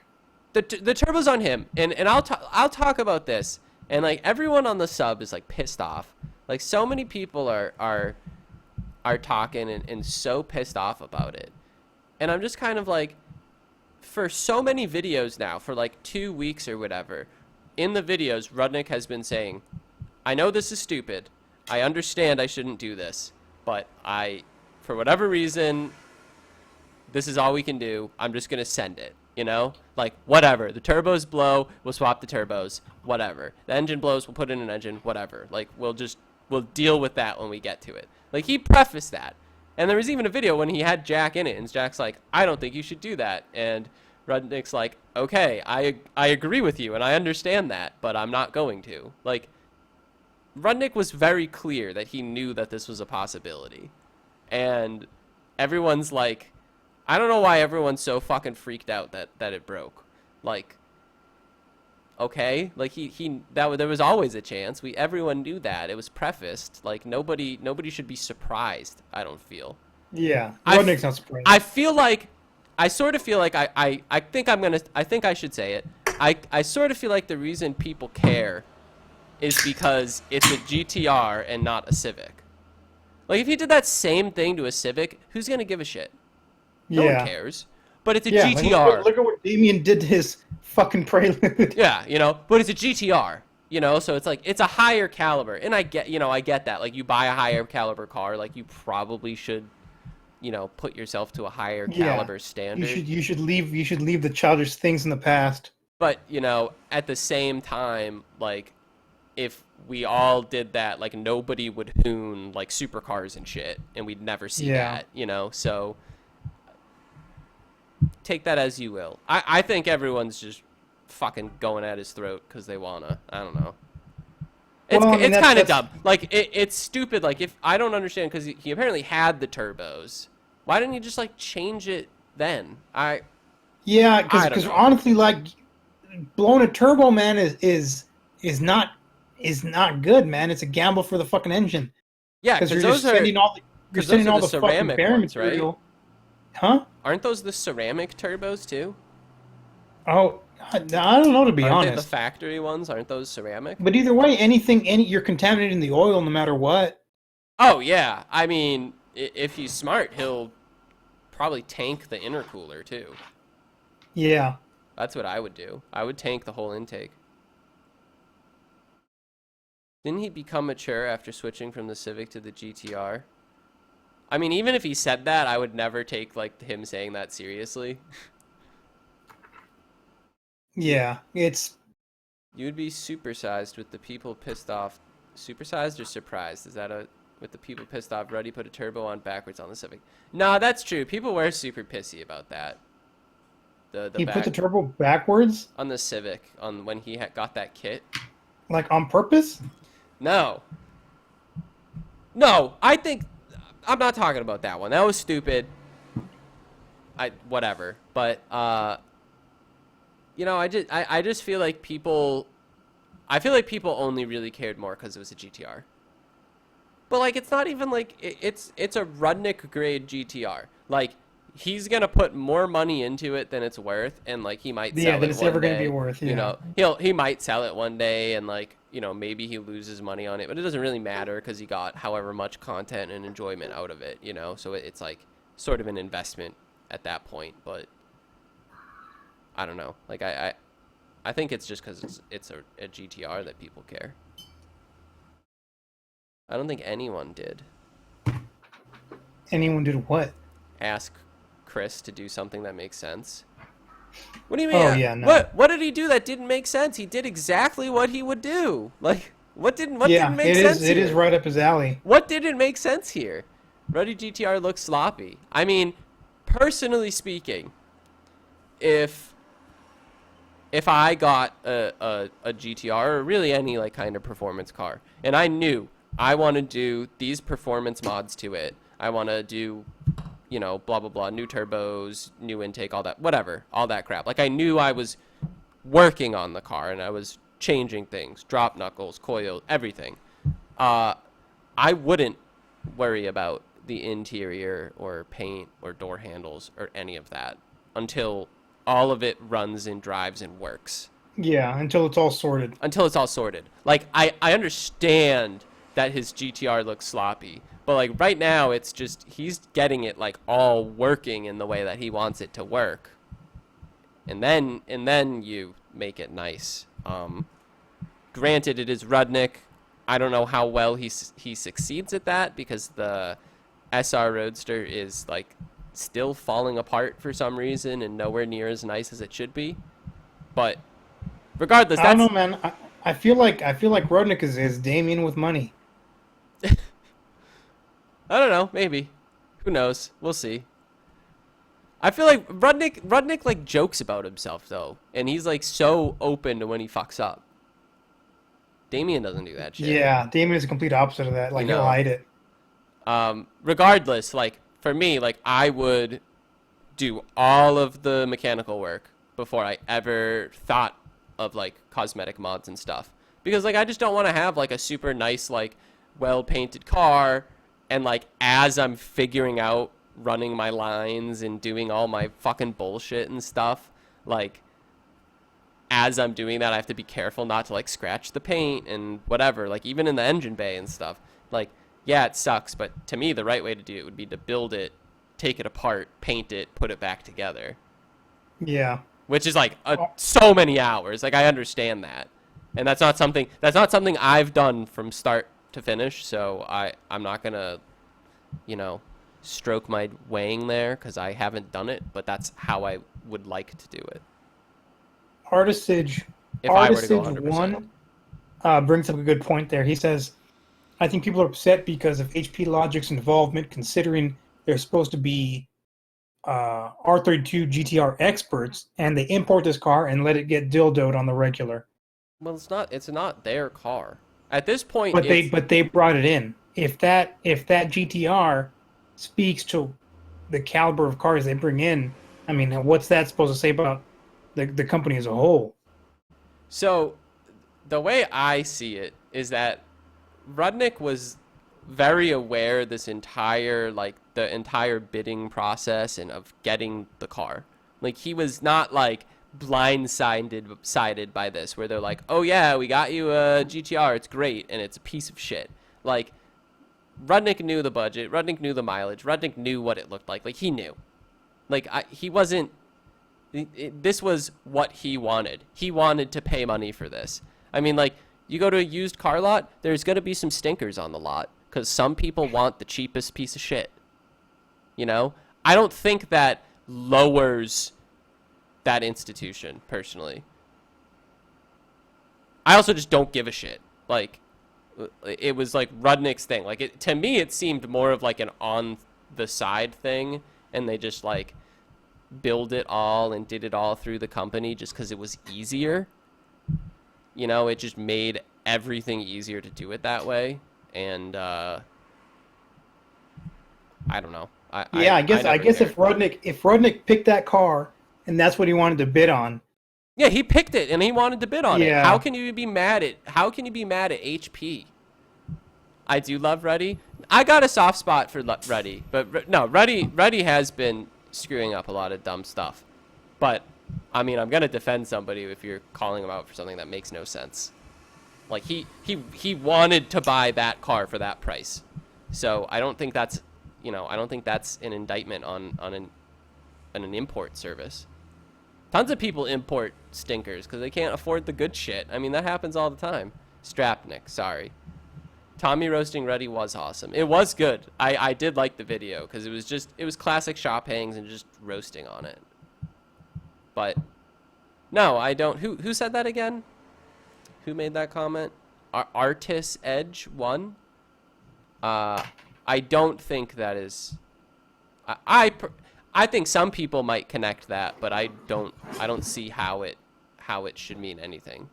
The turbo's on him, and I'll talk about this. And like everyone on the sub is like pissed off. Like so many people are talking and so pissed off about it. And I'm just kind of like, for so many videos now, for like 2 weeks or whatever, in the videos, Rudnick has been saying, I know this is stupid. I understand I shouldn't do this. But for whatever reason, this is all we can do. I'm just going to send it. You know? Like, whatever. The turbos blow, we'll swap the turbos. Whatever. The engine blows, we'll put in an engine. Whatever. Like, we'll deal with that when we get to it. Like, he prefaced that. And there was even a video when he had Jack in it, and Jack's like, I don't think you should do that. And Rudnick's like, okay, I agree with you, and I understand that, but I'm not going to. Like, Rudnick was very clear that he knew that this was a possibility. And everyone's like, I don't know why everyone's so fucking freaked out that it broke. Like, okay, like there was always a chance. Everyone knew that. It was prefaced. Like nobody should be surprised. I don't feel. Yeah, Rudnick's not surprised. I feel like, I sort of feel like I think I should say it. I sort of feel like the reason people care is because it's a GTR and not a Civic. Like if you did that same thing to a Civic, who's gonna give a shit? No one cares. But it's a GTR. Like, look at what Damian did to his fucking Prelude. Yeah, but it's a GTR, so it's like, it's a higher caliber. And I get that. Like, you buy a higher caliber car, like, you probably should, put yourself to a higher caliber standard. You should leave the childish things in the past. But, at the same time, like, if we all did that, like, nobody would hoon, like, supercars and shit, and we'd never see that, so take that as you will. I think everyone's just fucking going at his throat because they wanna. I don't know. It's kind of dumb. Like it's stupid. Like if I don't understand, because he apparently had the turbos. Why didn't he just like change it then? Yeah, because honestly, like blowing a turbo, man, is not good, man. It's a gamble for the fucking engine. Yeah, because you're sending all the ceramic fucking bearing ones, material. Right? Huh? Aren't those the ceramic turbos too? Oh, I don't know, to be honest. Aren't they the factory ones? Aren't those ceramic? But either way, you're contaminating the oil no matter what. Oh yeah, I mean, if he's smart, he'll probably tank the intercooler too. Yeah. That's what I would do. I would tank the whole intake. Didn't he become mature after switching from the Civic to the GTR? I mean, even if he said that, I would never take like him saying that seriously. Yeah, it's... You would be supersized with the people pissed off. Supersized or surprised? Is that with the people pissed off, Ruddy put a turbo on backwards on the Civic? Nah, that's true. People were super pissy about that. He put the turbo backwards? On the Civic, when he got that kit. Like on purpose? No, I think... I'm not talking about that one. That was stupid. Whatever. But I just feel like people... I feel like people only really cared more because it was a GTR. But like, it's not even like it's a Rudnick grade GTR. Like, he's gonna put more money into it than it's worth, and like he might sell it than it's ever gonna be worth. Yeah. He might sell it one day, and like maybe he loses money on it, but it doesn't really matter because he got however much content and enjoyment out of it. So it's like sort of an investment at that point. But I don't know. Like I think it's just because it's a GTR that people care. I don't think anyone did. Anyone did what? Ask Chris to do something that makes sense. What do you mean? Oh yeah, no. What did he do that didn't make sense? He did exactly what he would do. Like what didn't Yeah, make sense it is here? right up his alley. What didn't make sense here? Ruddy GTR looks sloppy. I mean, personally speaking, if I got a GTR or really any like kind of performance car, and I knew I want to do these performance mods to it, I want to do, you know, blah blah blah, new turbos, new intake, all that, whatever, all that crap. Like I knew I was working on the car and I was changing things, drop knuckles, coil, everything. I wouldn't worry about the interior or paint or door handles or any of that until all of it runs and drives and works. Yeah, until it's all sorted. Until it's all sorted. Like, I understand that his GTR looks sloppy, but, like, right now it's just, he's getting it, like, all working in the way that he wants it to work. And then you make it nice. Granted, it is Rudnick. I don't know how well he succeeds at that because the SR Roadster is, like, still falling apart for some reason and nowhere near as nice as it should be. But regardless, I don't know, man. I feel like Rudnick is Damian with money. I don't know, maybe. Who knows? We'll see. I feel like Rudnick like jokes about himself though, and he's like so open to when he fucks up. Damian doesn't do that shit. Yeah, Damian is the complete opposite of that. Like he'll hide it. Regardless, like for me, like I would do all of the mechanical work before I ever thought of like cosmetic mods and stuff, because like I just don't want to have like a super nice like well painted car and like as I'm figuring out running my lines and doing all my fucking bullshit and stuff, like as I'm doing that I have to be careful not to like scratch the paint and whatever, like even in the engine bay and stuff. Like yeah, it sucks, but to me the right way to do it would be to build it, take it apart, paint it, put it back together. Yeah. Which is like so many hours. Like I understand that. And that's not something I've done from start to finish, so I'm not going to, you know, stroke my weighing there because I haven't done it, but that's how I would like to do it. Artistage If I were to go 100%. 1 brings up a good point there. He says, I think people are upset because of HP Logic's involvement, considering they're supposed to be R32 GTR experts, and they import this car and let it get dildoed on the regular. Well, it's not their car. At this point, but they brought it in. If that GTR speaks to the caliber of cars they bring in, I mean, what's that supposed to say about the company as a whole? So, the way I see it is that Rudnick was very aware the entire bidding process and of getting the car. Like he was not like blindsided by this, where they're like, oh yeah, we got you a GTR, it's great, and it's a piece of shit. Like Rudnick knew the budget, Rudnick knew the mileage, Rudnick knew what it looked like. Like he knew. Like he wasn't. This was what he wanted. He wanted to pay money for this. I mean, like you go to a used car lot, there's gonna be some stinkers on the lot because some people want the cheapest piece of shit. You know, I don't think that lowers that institution personally. I also just don't give a shit. Like it was like Rudnick's thing. Like to me it seemed more of like an on the side thing, and they just like build it all and did it all through the company just because it was easier. You know, it just made everything easier to do it that way. And I don't know. I guess if Rudnick picked that car and that's what he wanted to bid on. Yeah, he picked it and he wanted to bid on it. Yeah. How can you be mad at HP? I do love Ruddy. I got a soft spot for Ruddy, but no, Ruddy has been screwing up a lot of dumb stuff. But I mean, I'm gonna defend somebody if you're calling him out for something that makes no sense. Like he wanted to buy that car for that price, so I don't think that's an indictment on an import service. Tons of people import stinkers because they can't afford the good shit. I mean, that happens all the time. Strapnick, sorry. Tommy roasting Ruddy was awesome. It was good. I did like the video because it was classic shop hangs and just roasting on it. But no, I don't. Who said that again? Who made that comment? Artis Edge 1? I don't think that is. I think some people might connect that, but I don't see how it should mean anything.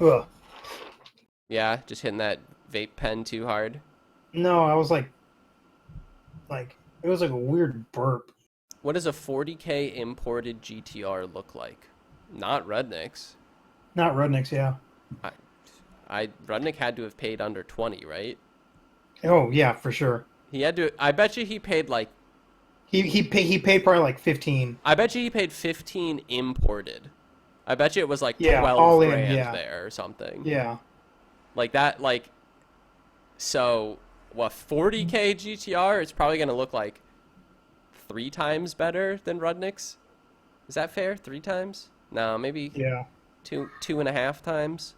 Ugh. Yeah, just hitting that vape pen too hard. No, I was like it was like a weird burp. What does a 40K imported GTR look like? Not Rudnick's. Not Rudnick's, yeah. Rudnick had to have paid under 20, right? Oh yeah, for sure. He had to. I bet you he paid like. He paid probably like 15. I bet you he paid 15 imported. I bet you it was like 12 all grand in, yeah. there or something. Yeah. Like that, like. So, what, 40K GTR? It's probably going to look like 3 times better than Rudnick's. Is that fair? 3 times? No, maybe Yeah. 2.5 times.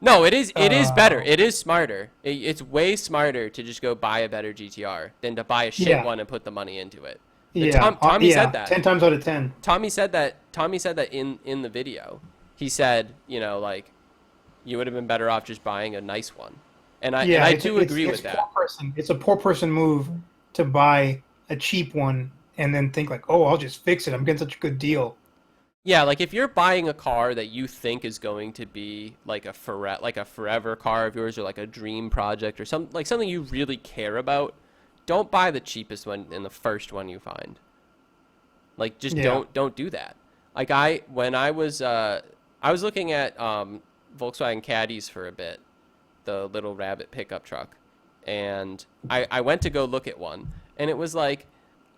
No, it is better. It is smarter. It's way smarter to just go buy a better GTR than to buy a shit one and put the money into it. Yeah. Tommy said that. 10 times out of 10. Tommy said that in the video. He said, like, you would have been better off just buying a nice one. And I do agree with that. It's a poor person move to buy a cheap one and then think like, oh, I'll just fix it. I'm getting such a good deal. Yeah, like if you're buying a car that you think is going to be like a forever car of yours, or like a dream project, or something you really care about, don't buy the cheapest one and the first one you find. Like, just don't do that. Like when I was looking at Volkswagen Caddies for a bit, the little rabbit pickup truck, and I went to go look at one, and it was like,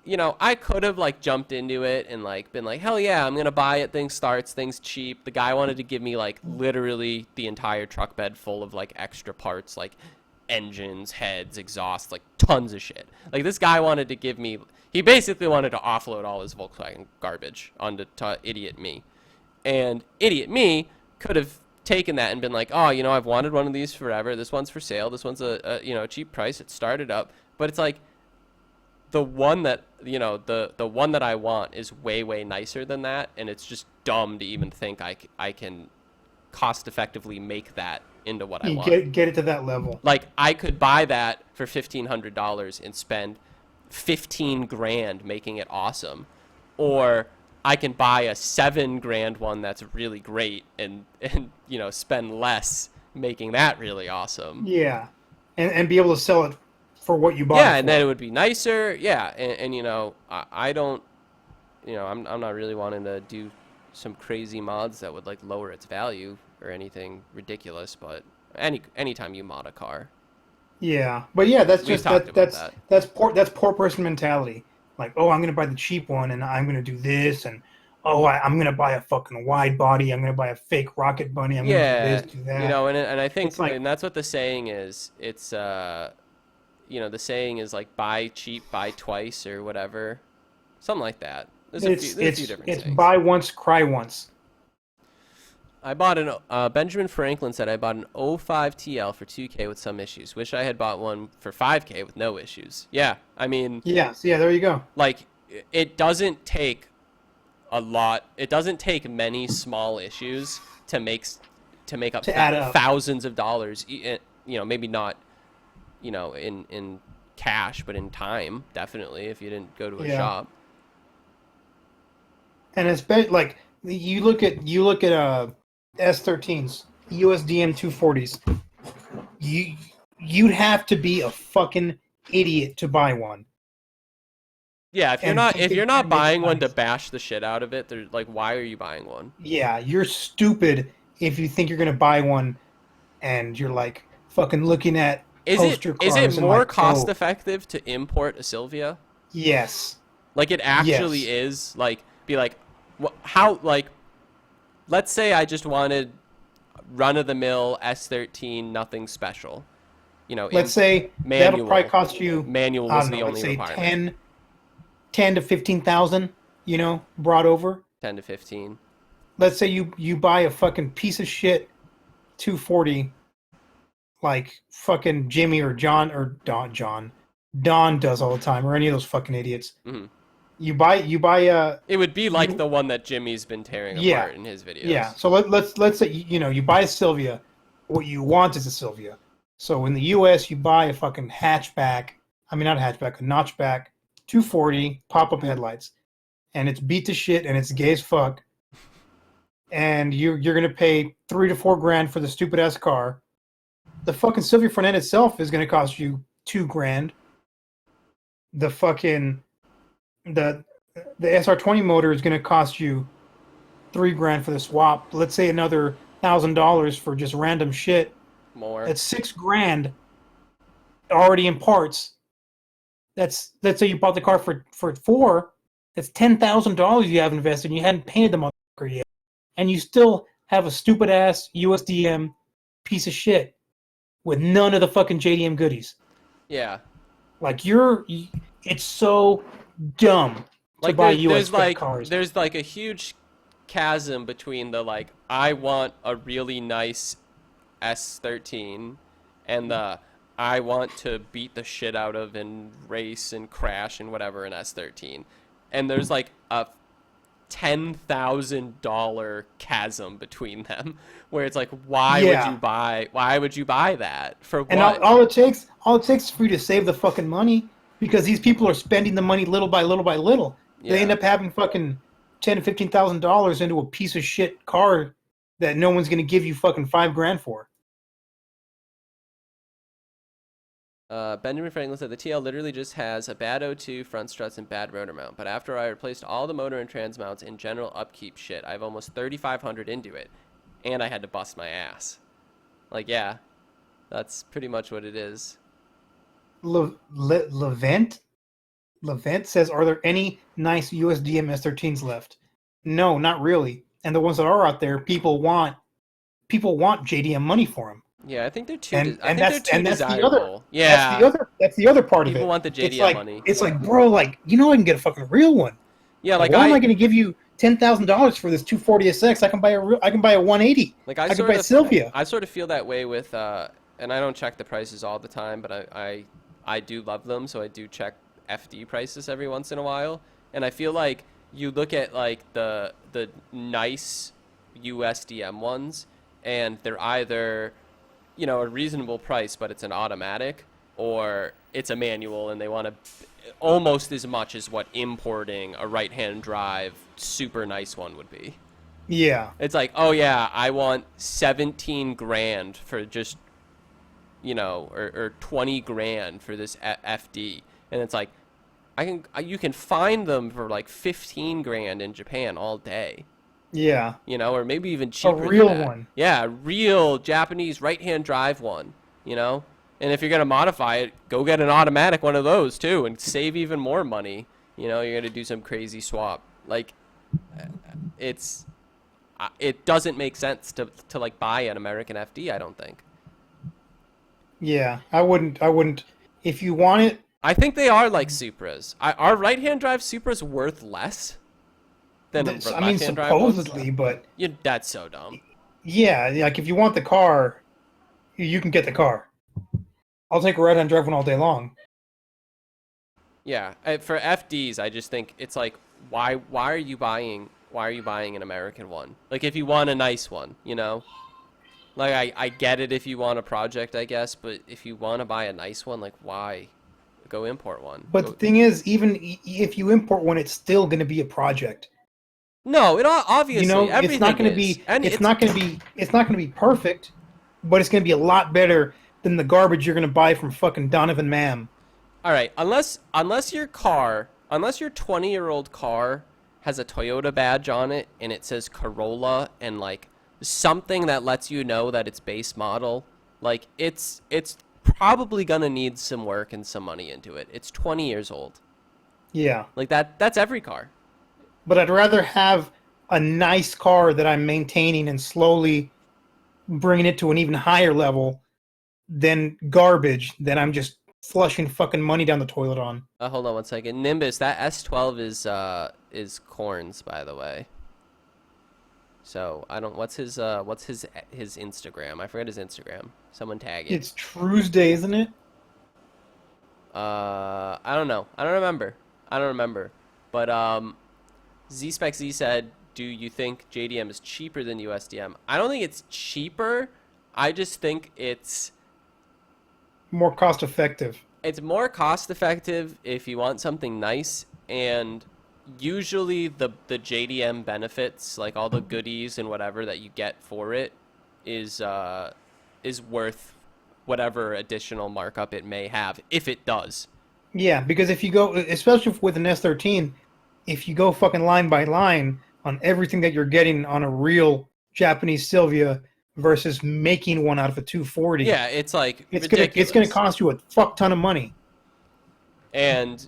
I could have like jumped into it and like been like, hell yeah, I'm going to buy it. Things cheap. The guy wanted to give me like literally the entire truck bed full of like extra parts, like engines, heads, exhaust, like tons of shit. Like this guy wanted to give me, he basically wanted to offload all his Volkswagen garbage onto idiot me. And idiot me could have taken that and been like, oh, I've wanted one of these forever. This one's for sale. This one's a cheap price. It started up. But it's like, the one that the one that I want is way nicer than that, and it's just dumb to even think I can cost effectively make that into what I want. Get it to that level. Like I could buy that for $1,500 and spend 15 grand making it awesome, or I can buy a 7 grand one that's really great and spend less making that really awesome. Yeah, and be able to sell it for what you bought. Yeah, and then it would be nicer. Yeah, and I don't, I'm not really wanting to do some crazy mods that would like lower its value or anything ridiculous. But anytime you mod a car. Yeah, but yeah, that's We've just that's poor person mentality. Like, oh, I'm gonna buy the cheap one, and I'm gonna do this, and oh, I'm gonna buy a fucking wide body. I'm gonna buy a fake rocket bunny. I'm gonna do this, do that. And I think, like, and that's what the saying is. It's the saying is like buy cheap, buy twice, or whatever, something like that. There's a few different sayings. It's buy once, cry once. I bought Benjamin Franklin said I bought an 05 TL for 2K with some issues. Wish I had bought one for 5K with no issues. Yeah, I mean. Yeah, there you go. Like, it doesn't take a lot. It doesn't take many small issues to add up thousands of dollars. Maybe not. In cash, but in time, definitely, if you didn't go to a shop. And it's like you look at S13s, USDM 240s. You'd have to be a fucking idiot to buy one. Yeah, if you're not buying one to bash the shit out of it, they're like, why are you buying one? Yeah, you're stupid if you think you're gonna buy one, and you're like fucking looking at. Is it more cost effective to import a Silvia? Yes. Like it actually is. Like, be like, how, like, let's say I just wanted run of the mill S13, nothing special. Let's say manual, that'll probably cost you. Manual was the only requirement. 10 to 15,000. Brought over. 10 to 15. Let's say you buy a fucking piece of shit 240. Like fucking Jimmy or John or Don does all the time, or any of those fucking idiots. Mm-hmm. you buy It would be like you the one that Jimmy's been tearing yeah, apart in his yeah. videos. So let's say you buy a Sylvia. What you want is a Sylvia. So in the U.S. you buy a fucking hatchback. I mean not a hatchback, a notchback, 240 pop-up headlights, and it's beat to shit and it's gay as fuck. And you're gonna pay 3 to 4 grand for the stupid ass car. The fucking Sylvia front end itself is gonna cost you 2 grand. The fucking the the SR20 motor is gonna cost you 3 grand for the swap. Let's say another $1,000 for just random shit. More. That's 6 grand already in parts. Let's say you bought the car for four. That's $10,000 you have invested, and you hadn't painted the motherfucker yet, and you still have a stupid ass USDM piece of shit with none of the fucking JDM goodies. Yeah. Like it's so dumb to Like buy US spec like cars. there's like a huge chasm between the like I want a really nice S13 and the I want to beat the shit out of and race and crash and whatever an S13. And there's like a $10,000 chasm between them where it's like Yeah, why would you buy that? For and what? all it takes is for you to save the fucking money because these people are spending the money little by little by little. They end Yeah. up having fucking $10,000 to $15,000 into a piece of shit car that no one's gonna give you fucking 5 grand for. Benjamin Franklin said the TL literally just has a bad O2 front struts and bad rotor mount. But after I replaced all the motor and trans mounts and general upkeep shit, I have almost 3,500 into it, and I had to bust my ass. Like, yeah, that's pretty much what it is. Levent says, "Are there any nice USDM S13s left?" No, not really. And the ones that are out there, people want JDM money for them. Yeah, I think they're too. and I and think they're that's too and that's the other desirable. that's the Yeah, other that's the other part of people it. want the It's JDM like money. bro, like I can get a fucking real one. Yeah, Like like why am I going to give you $10,000 for this 240 SX? I can buy a 180. like I can buy Sylvia. I sort of feel that way with and I don't check the prices all the time, but I do love them, so I do check FD prices every once in a while, and I feel like you look at like the nice USDM ones, and they're either a reasonable price, but it's an automatic, or it's a manual, and they want to almost as much as what importing a right-hand drive super nice one would be. Yeah. It's like, oh yeah, I want 17 grand for just, or 20 grand for this FD. And it's like, you can find them for like 15 grand in Japan all day, Yeah. or maybe even A cheaper than real that. one. Yeah, real Japanese right-hand drive one, you know? And if you're going to modify it, go get an automatic one of those too and save even more money. You're going to do some crazy swap. Like, it's it doesn't make sense to like buy an American FD, I don't think. Yeah. I wouldn't if you want it. I think they are like Supras. Are right-hand drive Supras worth less than I mean left-hand drive ones? supposedly, but That's so dumb. yeah, like if you want the car, you can get the car. I'll take a right-hand drive one all day long. Yeah, for FDs, I just think it's like, why are you buying an American one? Like, if you want a nice one, Like, I get it if you want a project, I guess, but if you want to buy a nice one, like, why? Go import one. But the thing is, even if you import one, it's still going to be a project. No, obviously everything it's not going to is. be And it's not going to be it's not going to be perfect, but it's going to be a lot better than the garbage you're going to buy from fucking Donovan Mam. All right, unless your 20-year-old car has a Toyota badge on it and it says Corolla and like something that lets you know that it's base model, like it's probably gonna need some work and some money into it. It's 20 years old. Yeah. Like that's every car. But I'd rather have a nice car that I'm maintaining and slowly bringing it to an even higher level than garbage that I'm just flushing fucking money down the toilet on. Hold on one second. Nimbus, that S12 is Corns, by the way. So I don't. What's his Instagram? I forget his Instagram. Someone tag it. It's Tuesday, isn't it? I don't know. I don't remember. But Z said, do you think JDM is cheaper than USDM? I don't think it's cheaper. I just think it's More cost effective. it's more cost effective if you want something nice, and usually the JDM benefits, like all the goodies and whatever that you get for it, is worth whatever additional markup it may have, if it does. Yeah, because if you go, especially with an S13, if you go fucking line by line on everything that you're getting on a real Japanese Sylvia versus making one out of a 240, Yeah, it's like it's ridiculous. gonna cost you a fuck ton of money. And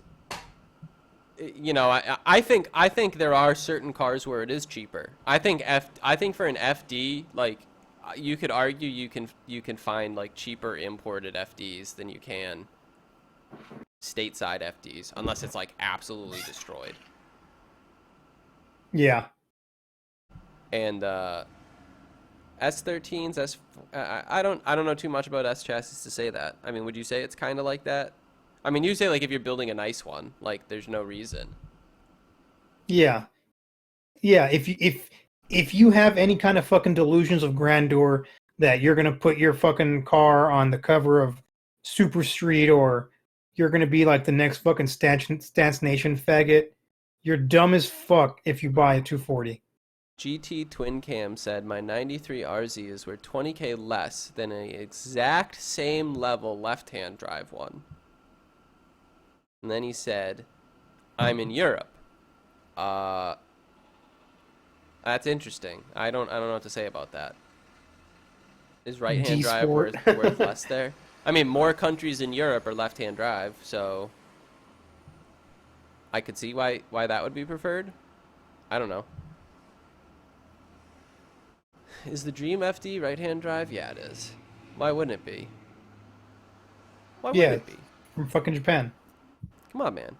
you know, I think there are certain cars where it is cheaper. I think for an FD, like, you could argue you can find like cheaper imported FDs than you can stateside FDs, unless it's like absolutely destroyed. Yeah. And S13s, I don't know too much about S chassis to say that. I mean, would you say it's kind of like that? I mean, you say like if you're building a nice one, like there's no reason. Yeah. Yeah, if you have any kind of fucking delusions of grandeur that you're gonna put your fucking car on the cover of Super Street, or you're gonna be like the next fucking Stance Nation faggot, you're dumb as fuck if you buy a 240. GT Twin Cam said my 93 RZ is worth 20K less than an exact same level left-hand drive one. And then he said, I'm in Europe. That's interesting. I don't know what to say about that. Is right-hand drive worth less there? I mean, more countries in Europe are left-hand drive, so I could see why that would be preferred. I don't know. Is the Dream FD right-hand drive? Yeah, it is. Why wouldn't it be? Why wouldn't it be? From fucking Japan. Come on, man.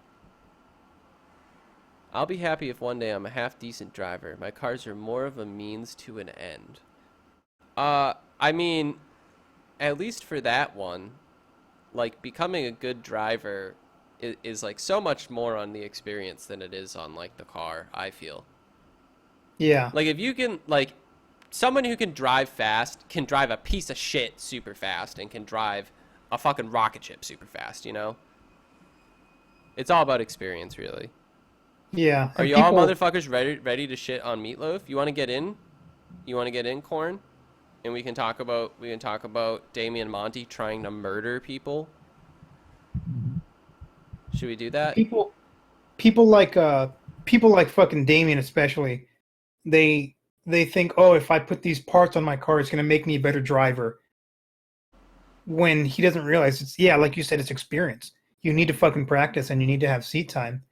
I'll be happy if one day I'm a half-decent driver. My cars are more of a means to an end. I mean, at least for that one, like, becoming a good driver is like so much more on the experience than it is on like the car, I feel. Yeah. Like, if you can, like, someone who can drive fast can drive a piece of shit super fast and can drive a fucking rocket ship super fast, you know? It's all about experience, really. Yeah. Are you all motherfuckers ready to shit on Meatloaf? You want to get in? You want to get in, Corn? And we can talk about Damian and Monte trying to murder people. Should we do that? People like fucking Damian especially, they think, oh, if I put these parts on my car, it's gonna make me a better driver. When he doesn't realize it's, yeah, like you said, it's experience. You need to fucking practice and you need to have seat time.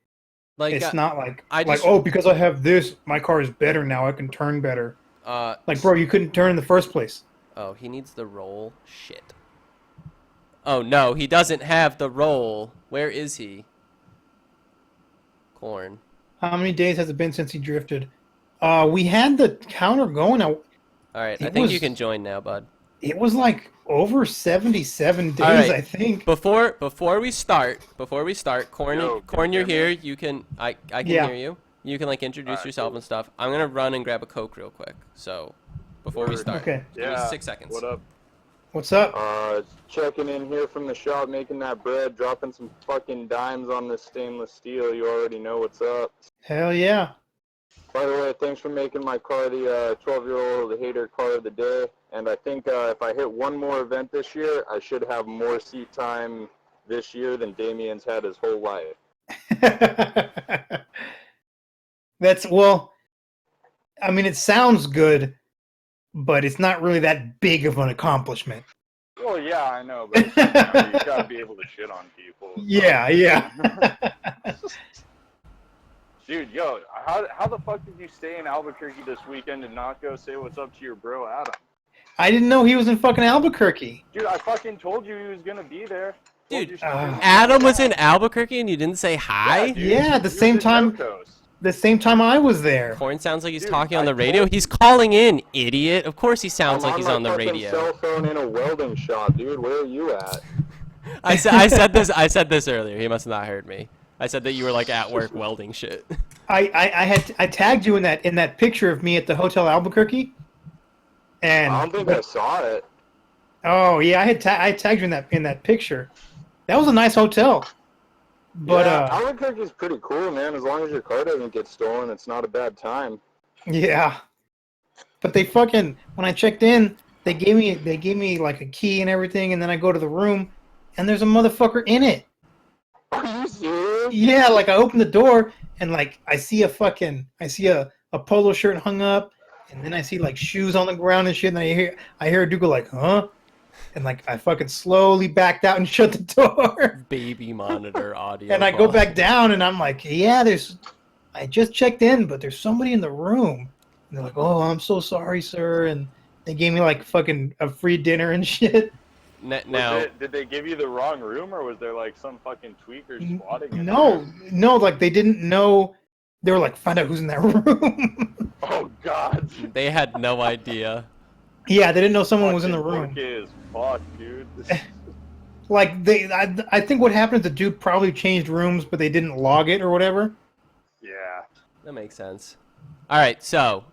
Like, it's not like oh, because I have this, my car is better now. I can turn better. Like, bro, you couldn't turn in the first place. Oh, he needs the roll. Shit. Oh no, he doesn't have the roll. Where is he? Corn. How many days has it been since he drifted? We had the counter going. All right, I think you can join now, bud. It was like over 77 days, right. I think. Before we start, Corn, you're here. You can I can hear you. You can like introduce yourself and stuff. I'm gonna run and grab a Coke real quick. So before we start, okay. Give me 6 seconds. What up? What's up? Checking in here from the shop, making that bread, dropping some fucking dimes on this stainless steel. You already know what's up. Hell yeah. By the way, thanks for making my car the 12-year-old hater car of the day. And I think if I hit one more event this year, I should have more seat time this year than Damian's had his whole life. Well, I mean, it sounds good, but it's not really that big of an accomplishment. Well, yeah, I know, but you gotta be able to shit on people. Yeah. Dude, yo, how the fuck did you stay in Albuquerque this weekend and not go say what's up to your bro, Adam? I didn't know he was in fucking Albuquerque. Dude, I fucking told you he was gonna be there. Dude, Adam was in Albuquerque and you didn't say hi? Yeah, the same time. The same time I was there. Corn sounds like he's talking on the radio. He's calling in, idiot. Of course he sounds like he's on the radio. I'm on my cell phone in a welding shop, dude. Where are you at? I said this earlier. He must have not heard me. I said that you were like at work welding shit. I tagged you in that picture of me at the Hotel Albuquerque. And I don't think I saw it. oh yeah, I tagged you in that picture. That was a nice hotel. But yeah, Albuquerque's pretty cool, man. As long as your car doesn't get stolen, it's not a bad time. yeah. But they fucking when I checked in, they gave me like a key and everything, and then I go to the room, and there's a motherfucker in it. Are you serious? Yeah, like I open the door and like I see a polo shirt hung up, and then I see like shoes on the ground and shit, and I hear a dude go like, huh? And like I fucking slowly backed out and shut the door. Baby monitor audio. And I go back down and I'm like, yeah, I just checked in, but there's somebody in the room. And they're like, oh, I'm so sorry, sir. And they gave me like fucking a free dinner and shit. Now, Did they give you the wrong room, or was there like some fucking tweaker squatting in No, like they didn't know. They were like, find out who's in that room. Oh God. they had no idea. Yeah, they didn't know someone was in the room. Okay as fuck, dude. Like I think what happened is the dude probably changed rooms, but they didn't log it or whatever. Yeah. That makes sense. All right, so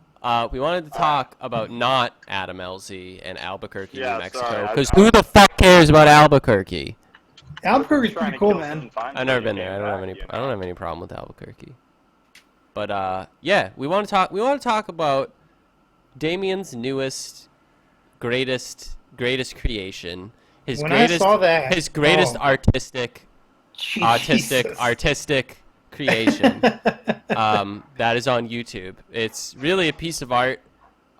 we wanted to talk about not Adam LZ and Albuquerque, Yeah, New Mexico, sorry, because who the fuck cares about Albuquerque? Albuquerque's Trying pretty to cool, kill man. some time I've never for been you, there. man, I don't have any problem with Albuquerque. But yeah, we want to talk about Damian's newest, greatest creation. His When greatest, I saw that, his greatest artistic creation. That is on YouTube. It's really a piece of art.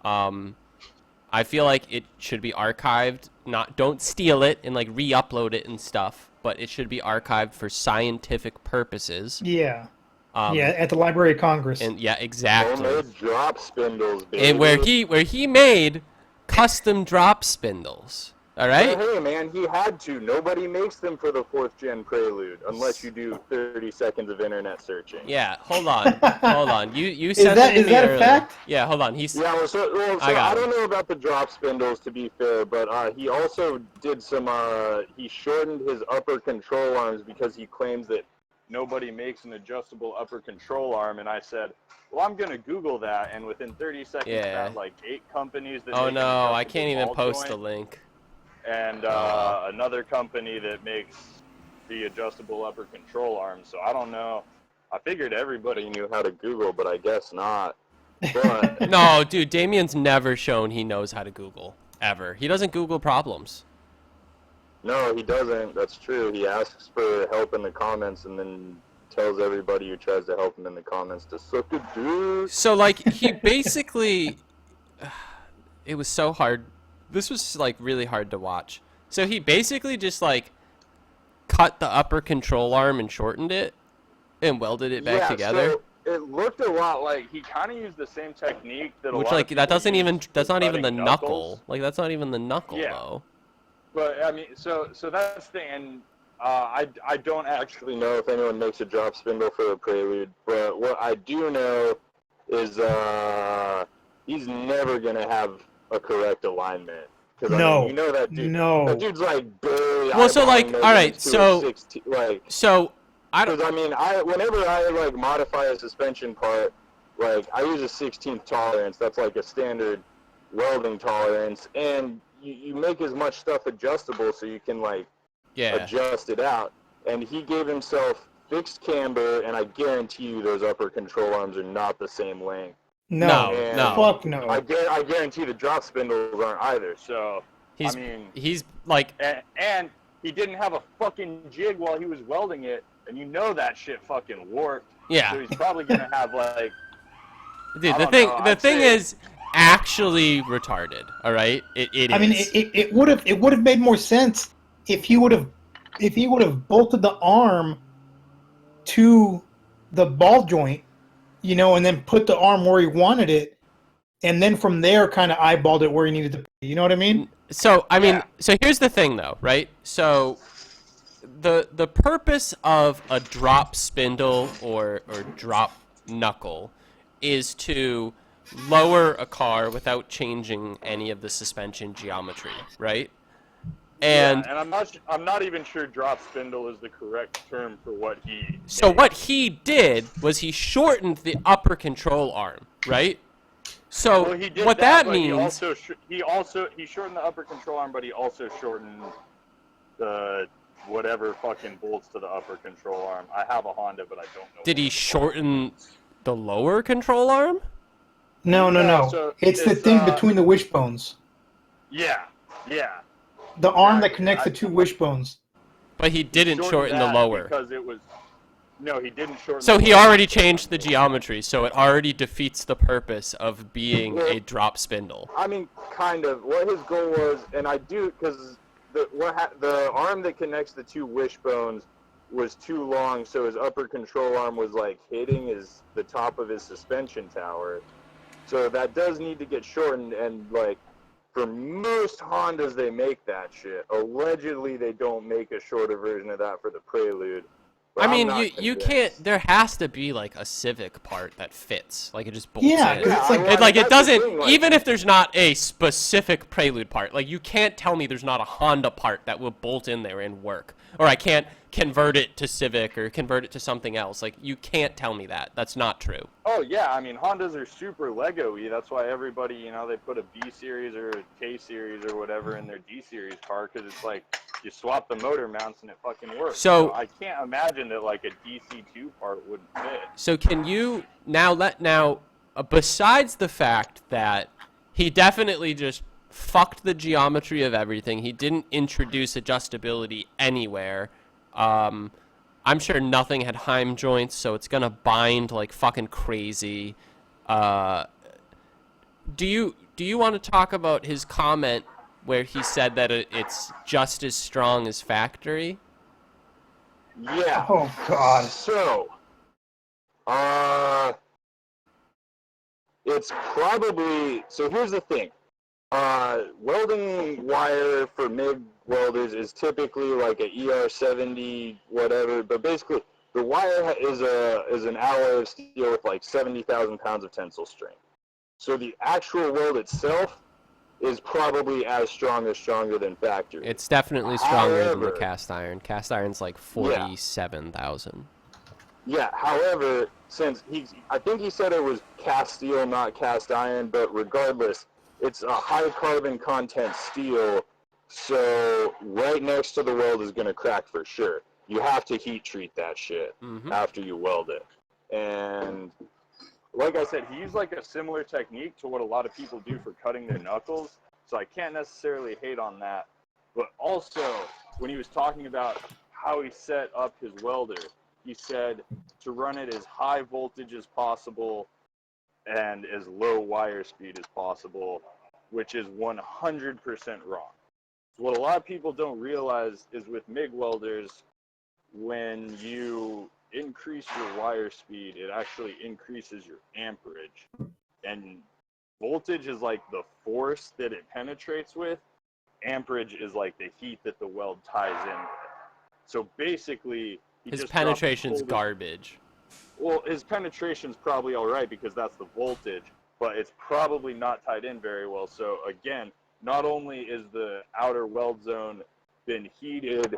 I feel like it should be archived. Don't steal it and like re-upload it and stuff, but it should be archived for scientific purposes. Yeah. Yeah, at the Library of Congress. And yeah, exactly. Homemade drop spindles, baby. And where he made custom drop spindles. All right. Hey, man, he had to. Nobody makes them for the 4th gen Prelude unless you do 30 seconds of internet searching. Yeah. Hold on. You said is that a fact? Yeah. Hold on. Yeah. I don't know about the drop spindles, to be fair, but he also did some. He shortened his upper control arms because he claims that nobody makes an adjustable upper control arm, and I said, well, I'm gonna Google that, and within 30 seconds, found like 8 companies that. Oh make no, I can't even ball post joint, a link. and another company that makes the adjustable upper control arm. So I don't know. I figured everybody knew how to Google, but I guess not. But No, dude, Damian's never shown he knows how to Google ever. He doesn't Google problems. no, he doesn't. That's true. He asks for help in the comments and then tells everybody who tries to help him in the comments to suck a dick. So like he basically, it was so hard. This was like really hard to watch. So he basically just like cut the upper control arm and shortened it and welded it back together. So it looked a lot like he kind of used the same technique that Which a lot like of that people doesn't use even that's for not even the cutting knuckle. knuckles. Like that's not even the knuckle Yeah. though. But I mean, so that's the thing. And I don't actually know if anyone makes a drop spindle for the Prelude, but what I do know is he's never gonna have a correct alignment. Because No. I mean, you know that dude. No. That dude's like barely. Well, so, like, eyeballing all right, those to so- a 16, like. So I Because don't. I mean, whenever I like modify a suspension part, like I use a 16th tolerance. That's like a standard welding tolerance, and you make as much stuff adjustable so you can like Yeah. adjust it out. And he gave himself fixed camber, and I guarantee you those upper control arms are not the same length. No. And no. Fuck no. I guarantee the drop spindles aren't either. So He's I mean, he's like and he didn't have a fucking jig while he was welding it, and you know that shit fucking warped. yeah. So he's probably gonna have like. Dude, I the don't thing know, the I'd thing say- is actually retarded. All right, it is. I mean, it would have made more sense if he would have bolted the arm to the ball joint, you know, and then put the arm where he wanted it, and then from there kind of eyeballed it where he needed to. You know what I mean? So I mean, Yeah. so here's the thing though, right? So the purpose of a drop spindle or drop knuckle is to lower a car without changing any of the suspension geometry, right? And I'm not even sure drop spindle is the correct term for what he so made. what he did was he shortened the upper control arm, right? So Well, he did what that, that but means he shortened the upper control arm, but he also shortened the whatever fucking bolts to the upper control arm. I have a Honda, but I don't know. Did he shorten the lower control arm? No. So it's the thing between the wishbones. Yeah. The arm that Exactly. connects the two wishbones. But he didn't shortened shorten the that lower. because it was. No, he didn't shorten. So the he lower. already changed the geometry, so it already defeats the purpose of being a drop spindle. I mean, kind of. What his goal was, and I do, because the arm that connects the two wishbones was too long, so his upper control arm was like hitting the top of his suspension tower. So that does need to get shortened, and like for most Hondas, they make that shit. Allegedly, they don't make a shorter version of that for the Prelude. But I mean, I'm not you convinced. can't. There has to be like a Civic part that fits, like it just bolts Yeah, in. 'cause it's like- It, like it that's the doesn't. thing, like- Even if there's not a specific Prelude part, like you can't tell me there's not a Honda part that will bolt in there and work, or I can't convert it to Civic or convert it to something else. Like you can't tell me that. That's not true. Oh yeah, I mean Hondas are super Lego-y. That's why everybody, they put a B series or a K series or whatever in their D series car, because it's like you swap the motor mounts and it fucking works. So I can't imagine that like a DC2 part wouldn't fit. So can you besides the fact that he definitely just fucked the geometry of everything, he didn't introduce adjustability anywhere. I'm sure nothing had Heim joints, so it's gonna bind like fucking crazy. Do you want to talk about his comment where he said that it's just as strong as factory? Yeah. Oh God. So, it's probably, so here's the thing. Welding wire for MIG welders is typically like a ER70 whatever, but basically the wire is an alloy of steel with like 70,000 pounds of tensile strength. So the actual weld itself is probably as strong or stronger than factory. It's definitely stronger than the However- cast iron. Cast iron's like 47,000. Yeah, however, since I think he said it was cast steel, not cast iron, but regardless, it's a high carbon content steel, so right next to the weld is going to crack for sure. You have to heat treat that shit after you weld it. And like I said, he used like a similar technique to what a lot of people do for cutting their knuckles, so I can't necessarily hate on that. But also, when he was talking about how he set up his welder, he said to run it as high voltage as possible and as low wire speed as possible, which is 100% wrong. What a lot of people don't realize is with MIG welders, when you increase your wire speed, it actually increases your amperage. And voltage is like the force that it penetrates with. Amperage is like the heat that the weld ties in with. So basically, His penetration's garbage. Well, his penetration's probably all right because that's the voltage, but it's probably not tied in very well. So again, not only is the outer weld zone been heated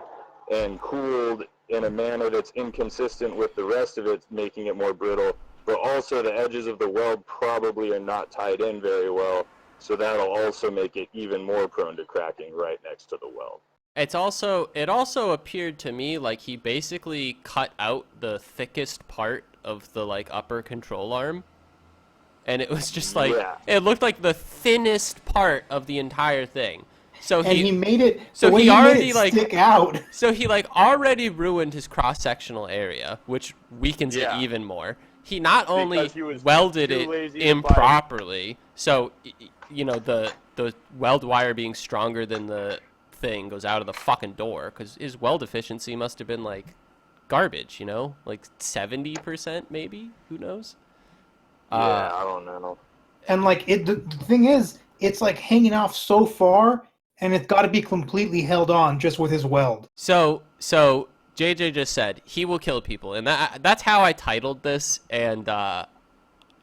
and cooled in a manner that's inconsistent with the rest of it, making it more brittle, but also the edges of the weld probably are not tied in very well, so that'll also make it even more prone to cracking right next to the weld. It also appeared to me like he basically cut out the thickest part of the like upper control arm, and it was just like it looked like the thinnest part of the entire thing. So he made it. So the way he already made it like stick out. So he like already ruined his cross sectional area, which weakens it even more. He not only welded it improperly, so the weld wire being stronger than the thing goes out of the fucking door, because his weld efficiency must have been like garbage, like 70% maybe, who knows. I don't know. And like the thing is, it's like hanging off so far, and it's got to be completely held on just with his weld. So JJ just said he will kill people, and that's how I titled this, and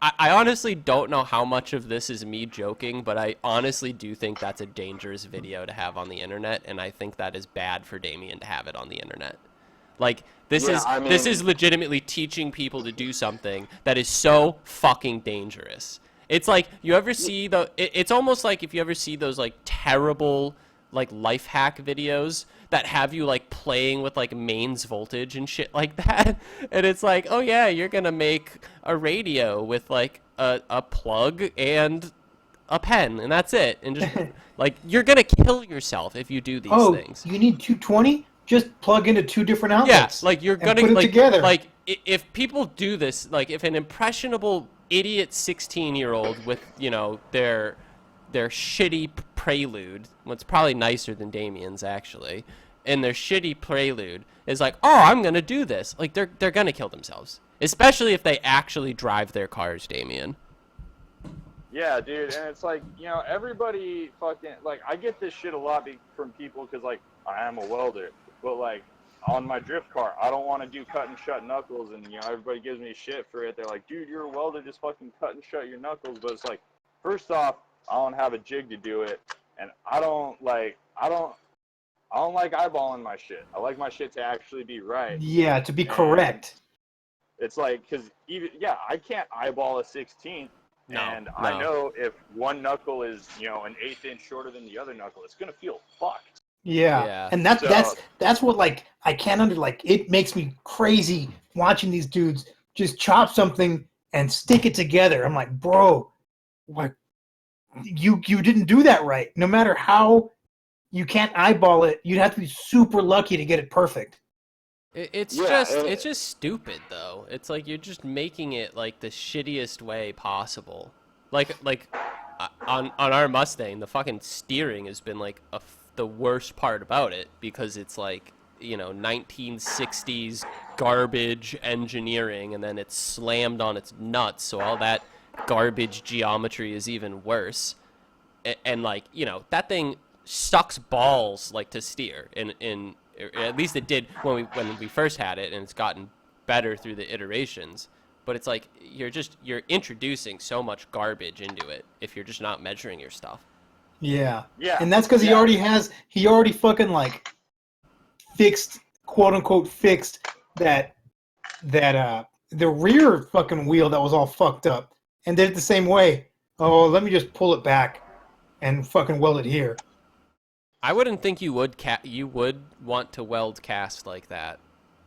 I honestly don't know how much of this is me joking, but I honestly do think that's a dangerous video to have on the internet, and I think that is bad for Damian to have it on the internet. Like, this is legitimately teaching people to do something that is so fucking dangerous. It's like, you ever see it's almost like if you ever see those, like, terrible, like, life hack videos that have you, like, playing with, like, mains voltage and shit like that. And it's like, oh, yeah, you're gonna make a radio with, like, a plug and a pen, and that's it. And just, like, you're gonna kill yourself if you do these things. You need 220? Just plug into 2 different outlets. Yeah, like, you're gonna, put it like, together. Like, if people do this, like, if an impressionable idiot 16-year-old with, you know, their shitty Prelude, what's probably nicer than Damian's, actually, and their shitty Prelude is like, oh, I'm gonna do this. Like, they're gonna kill themselves, especially if they actually drive their cars, Damian. Yeah, dude, and it's like, you know, everybody fucking, like, I get this shit a lot from people because, like, I am a welder, but, like, on my drift car, I don't want to do cut and shut knuckles, and, you know, everybody gives me shit for it. They're like, dude, you're a welder, just fucking cut and shut your knuckles. But it's like, first off, I don't have a jig to do it, and I don't like eyeballing my shit. I like my shit to actually be right. Yeah, to be correct. It's like, because I can't eyeball a 16th. And I know if one knuckle is, you know, an 1/8 inch shorter than the other knuckle, it's gonna feel fucked. Yeah. And that's what, like, I can't it makes me crazy watching these dudes just chop something and stick it together. I'm like, bro, what? You didn't do that right. No matter how, you can't eyeball it. You'd have to be super lucky to get it perfect. It's just stupid, though. It's like you're just making it like the shittiest way possible. Like on our Mustang, the fucking steering has been like the worst part about it, because it's like, you know, 1960s garbage engineering, and then it's slammed on its nuts, so all that garbage geometry is even worse. And like, you know, that thing sucks balls, like, to steer, in at least it did when we first had it, and it's gotten better through the iterations. But it's like you're introducing so much garbage into it if you're just not measuring your stuff. Yeah. And that's because he already fucking, like, fixed, quote unquote fixed that the rear fucking wheel that was all fucked up, and did it the same way. Oh, let me just pull it back and fucking weld it here. I wouldn't think you would want to weld cast like that,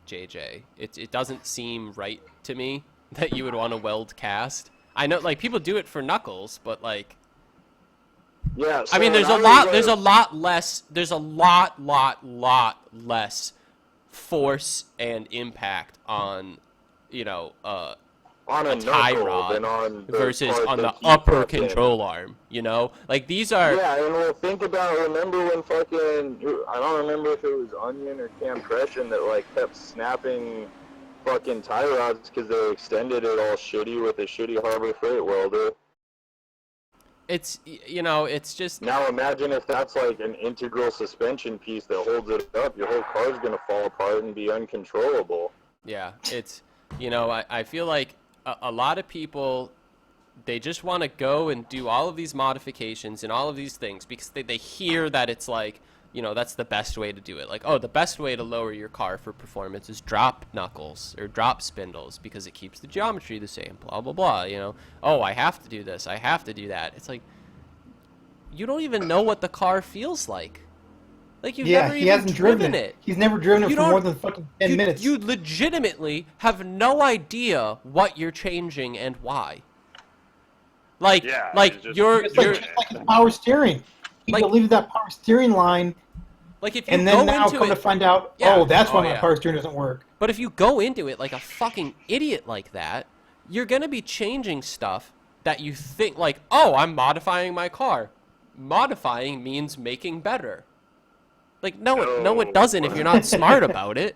JJ. It doesn't seem right to me that you would want to weld cast. I know, like, people do it for knuckles, but, like, yeah. So I mean, there's a lot less force and impact on, you know, on a tie rod versus on the upper control arm, you know? Like, these are... Yeah, and well, remember when fucking, I don't remember if it was Onion or Campression that, like, kept snapping fucking tie rods because they extended it all shitty with a shitty Harbor Freight welder. It's, you know, it's just... Now imagine if that's, like, an integral suspension piece that holds it up. Your whole car's gonna fall apart and be uncontrollable. Yeah, it's, you know, I feel like a lot of people, they just want to go and do all of these modifications and all of these things because they hear that it's like, you know, that's the best way to do it. Like, oh, the best way to lower your car for performance is drop knuckles or drop spindles because it keeps the geometry the same, blah, blah, blah, you know. Oh, I have to do this, I have to do that. It's like, you don't even know what the car feels like. Like, you've never even driven it. He's never driven it for more than fucking 10 minutes. You legitimately have no idea what you're changing and why. Like, you're just like the power steering. You deleted that power steering line, like, if you and then now come to find out, that's why my power steering doesn't work. But if you go into it like a fucking idiot like that, you're gonna be changing stuff that you think, like, oh, I'm modifying my car. Modifying means making better. Like, no, it doesn't if you're not smart about it.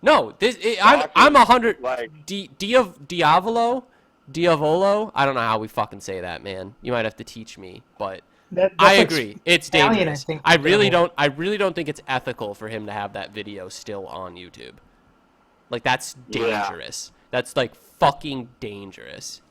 No, I'm 100. Like, Diavolo. I don't know how we fucking say that, man. You might have to teach me, but I agree. It's dangerous. I really don't think it's ethical for him to have that video still on YouTube. Like, that's dangerous. That's, like, fucking dangerous.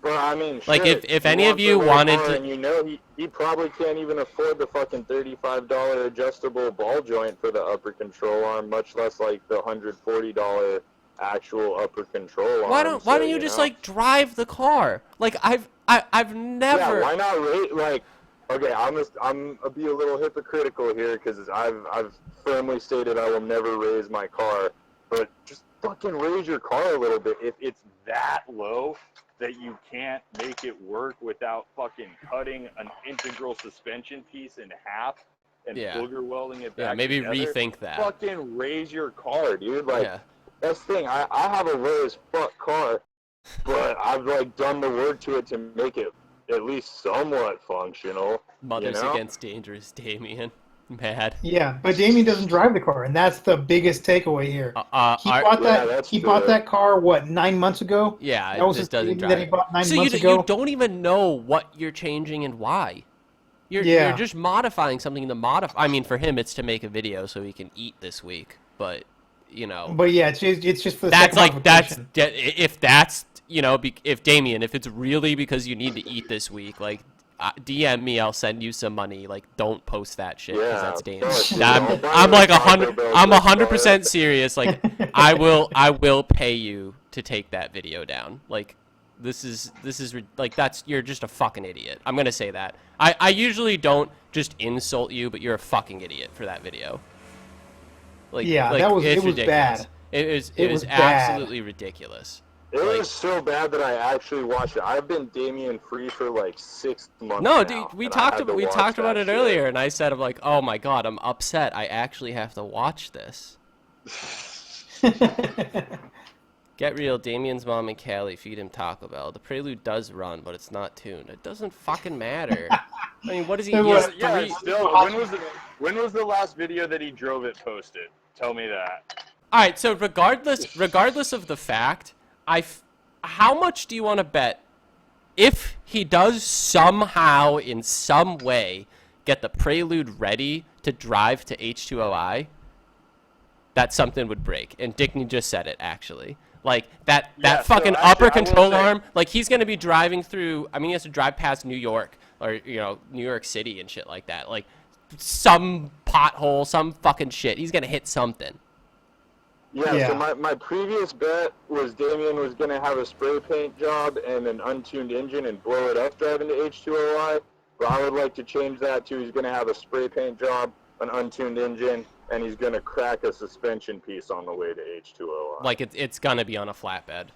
But I mean, Like, shit, if he any of wants you a little wanted car, to... and you know he probably can't even afford the fucking $35 adjustable ball joint for the upper control arm, much less like the $140 actual upper control arm. Why don't you just, like, drive the car? Like, I've never... Yeah, why not rate, like, okay, I'm be a little hypocritical here, because I've firmly stated I will never raise my car, but just fucking raise your car a little bit. If it's that low that you can't make it work without fucking cutting an integral suspension piece in half and booger welding it back Yeah, maybe together, rethink that. fucking raise your car, dude. Like, Yeah. that's the thing. I have a low as fuck car, but I've, like, done the work to it to make it at least somewhat functional. Mothers Against Dangerous, Damian. Mad. Yeah, but Damian doesn't drive the car, and that's the biggest takeaway here. He bought that car, what, 9 months ago? Yeah, that was it his doesn't drive. that he bought 9 so months ago. You don't even know what you're changing and why. You're just modifying something to modify. I mean, for him, it's to make a video so he can eat this week. But you know. But yeah, it's just for the that's sake of like that's modification. if that's you know if Damian, if it's really because you need to eat this week, like. DM me, I'll send you some money. Like, don't post that shit because that's dangerous. I'm like 100. I'm 100% serious. Like, I will pay you to take that video down. Like, this is like you're just a fucking idiot. I'm gonna say that. I usually don't just insult you, but you're a fucking idiot for that video. Like, yeah, like, it was ridiculous. bad. It was absolutely ridiculous. It was so bad that I actually watched it. I've been Damian free for like 6 months. No, now, dude, we talked about it earlier, and I said, I'm like, oh my god, I'm upset. I actually have to watch this. Get real. Damian's mom and Callie feed him Taco Bell. The Prelude does run, but it's not tuned. It doesn't fucking matter. I mean, what is he? Yeah, still. When was the last video that he drove it posted? Tell me that. All right. So regardless of the fact. How much do you want to bet if he does somehow, in some way, get the Prelude ready to drive to H2OI, that something would break? And Dickney just said it, actually. Like, that fucking upper control arm, like, he's going to be driving through, I mean, he has to drive past New York, or, you know, New York City and shit like that. Like, some pothole, some fucking shit. He's going to hit something. Yeah, so my previous bet was Damian was going to have a spray paint job and an untuned engine and blow it up driving to H2OI. But I would like to change that to he's going to have a spray paint job, an untuned engine, and he's going to crack a suspension piece on the way to H2OI. Like, it's going to be on a flatbed.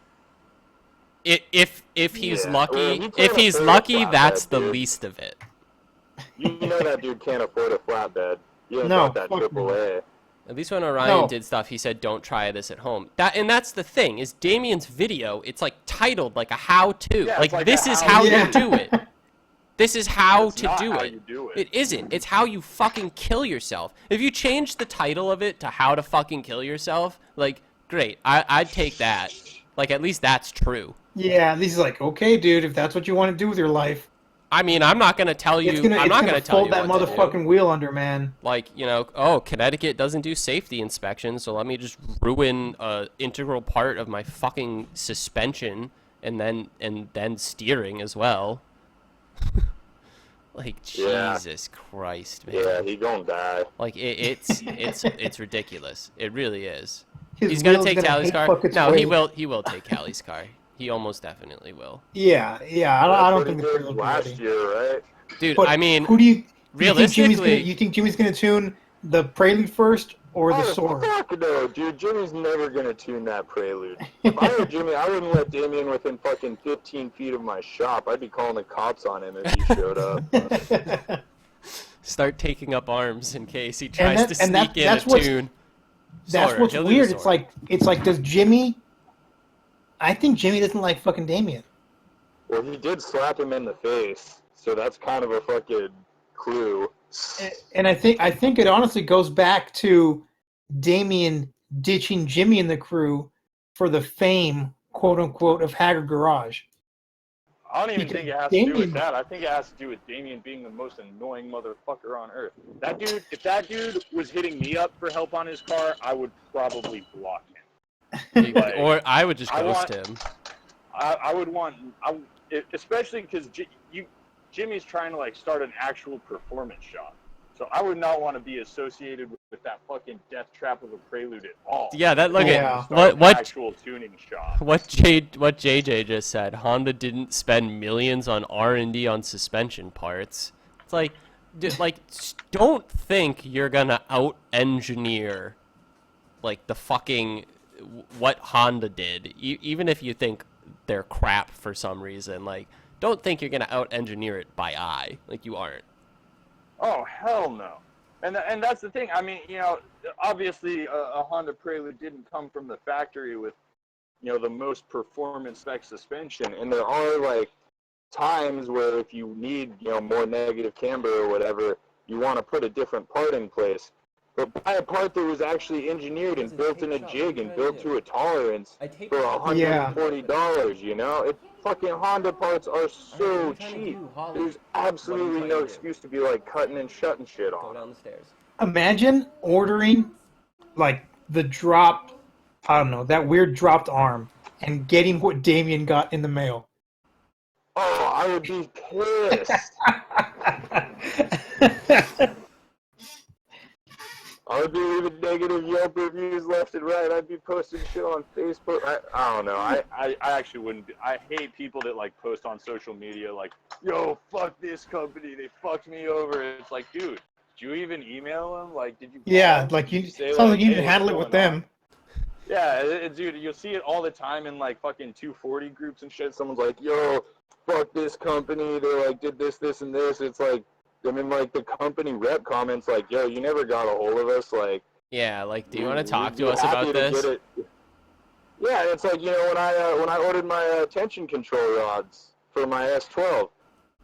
If he's lucky, well, if he's lucky, that's the dude. Least of it. You know that dude can't afford a flatbed. You ain't No, got that fuck AAA. At least when Orion did stuff, he said, "Don't try this at home." That's the thing. Is Damian's video? It's like titled like a how-to. Yeah, like, like this a is how- how Yeah. you do it. This is how It's to not do how it. you do it. It isn't. It's how you fucking kill yourself. If you change the title of it to "How to Fucking Kill Yourself," like, great. I'd take that. Like, at least that's true. Yeah, this is like, okay, dude, if that's what you want to do with your life, I mean, I'm not gonna tell you. I'm not gonna tell you fold that what to do. motherfucking wheel under, man. Like, you know, oh, Connecticut doesn't do safety inspections, so let me just ruin a integral part of my fucking suspension and then steering as well. Like, Jesus Christ, man. Yeah, he gonna die. Like, it's ridiculous. It really is. His He's gonna wheel's take Callie's car. fuck its No, he weight. will take Callie's car. He almost definitely will. Yeah, I don't think the Pretty Prelude good will be last ready. year, right? Dude, But I mean, who do you realistically, you think Jimmy's gonna tune the Prelude first or the Sword? Fuck no, dude. Jimmy's never gonna tune that Prelude. If I were Jimmy, I wouldn't let Damian within fucking 15 feet of my shop. I'd be calling the cops on him if he showed up. start taking up arms in case he tries to sneak in that's a what's- tune. That's Sword, what's he'll do the weird. sword. It's like, does Jimmy? I think Jimmy doesn't like fucking Damian. Well, he did slap him in the face, so that's kind of a fucking clue. And I think it honestly goes back to Damian ditching Jimmy and the crew for the fame, quote unquote, of Haggard Garage. I don't even Because think it has to do Damian- with that. I think it has to do with Damian being the most annoying motherfucker on earth. That dude, if that dude was hitting me up for help on his car, I would probably block him. Like, Or I would just I ghost want- him. I would want, especially because Jimmy's trying to like start an actual performance shop. So I would not want to be associated with that fucking death trap of a Prelude at all. Yeah, that look Yeah. at what actual tuning shop. what JJ just said. Honda didn't spend millions on R&D on suspension parts. It's like, don't think you're gonna out-engineer like the fucking what Honda did. Even if you think they're crap for some reason, like don't think you're gonna out-engineer it by eye. Like you aren't. Oh, hell no. And that's the thing. I mean, you know, obviously a Honda Prelude didn't come from the factory with, you know, the most performance spec suspension. And there are, like, times where if you need, you know, more negative camber or whatever, you want to put a different part in place. But buy a part that was actually engineered and built in a jig and built to a tolerance for $140, you know? Fucking Honda parts are so cheap. There's absolutely no excuse to be like cutting and shutting shit off. Go down the stairs. Imagine ordering like the drop, I don't know, that weird dropped arm and getting what Damian got in the mail. Oh, I would be pissed. I would be leaving negative Yelp reviews left and right. I'd be posting shit on Facebook. I don't know. I actually wouldn't be. I hate people that like post on social media like, yo, fuck this company. They fucked me over. It's like, dude, did you even email them? Like, did you? Yeah, like you. Say, Sounds like you hey, even handle it with them. On? Yeah, dude, you'll see it all the time in like fucking 240 groups and shit. Someone's like, yo, fuck this company. They like did this, this, and this. It's like. I mean, like, the company rep comments, like, yo, you never got a hold of us, like... Yeah, like, do you want to talk to us about this? Yeah, it's like, you know, when I ordered my tension control rods for my S12,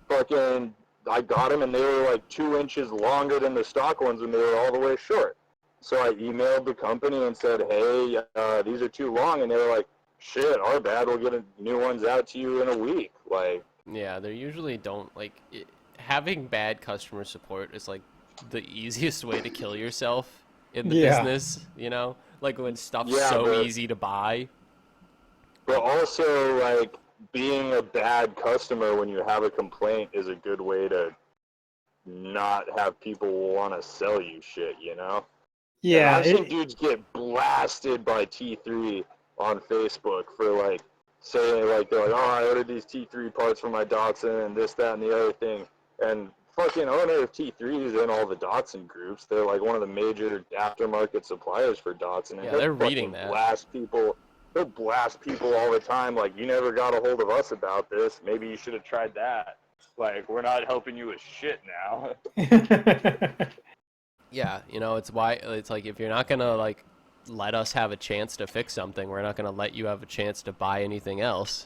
fucking, I got them, and they were, like, 2 inches longer than the stock ones, and they were all the way short. So I emailed the company and said, hey, these are too long, and they were like, shit, our bad, we'll get new ones out to you in a week, like... Yeah, they usually don't, like... Having bad customer support is like the easiest way to kill yourself in the business, you know? Like when stuff's easy to buy. But also, like, being a bad customer when you have a complaint is a good way to not have people want to sell you shit, you know? Yeah. And I've seen dudes get blasted by T3 on Facebook for, like, saying, like, they're like, oh, I ordered these T3 parts for my Datsun and this, that, and the other thing. And fucking owner of T3 is in all the Datsun groups. They're like one of the major aftermarket suppliers for Datsun. And yeah, they're reading that. They'll blast people all the time. Like, you never got a hold of us about this. Maybe you should have tried that. Like, we're not helping you with shit now. Yeah, you know, it's like if you're not gonna like let us have a chance to fix something, we're not gonna let you have a chance to buy anything else.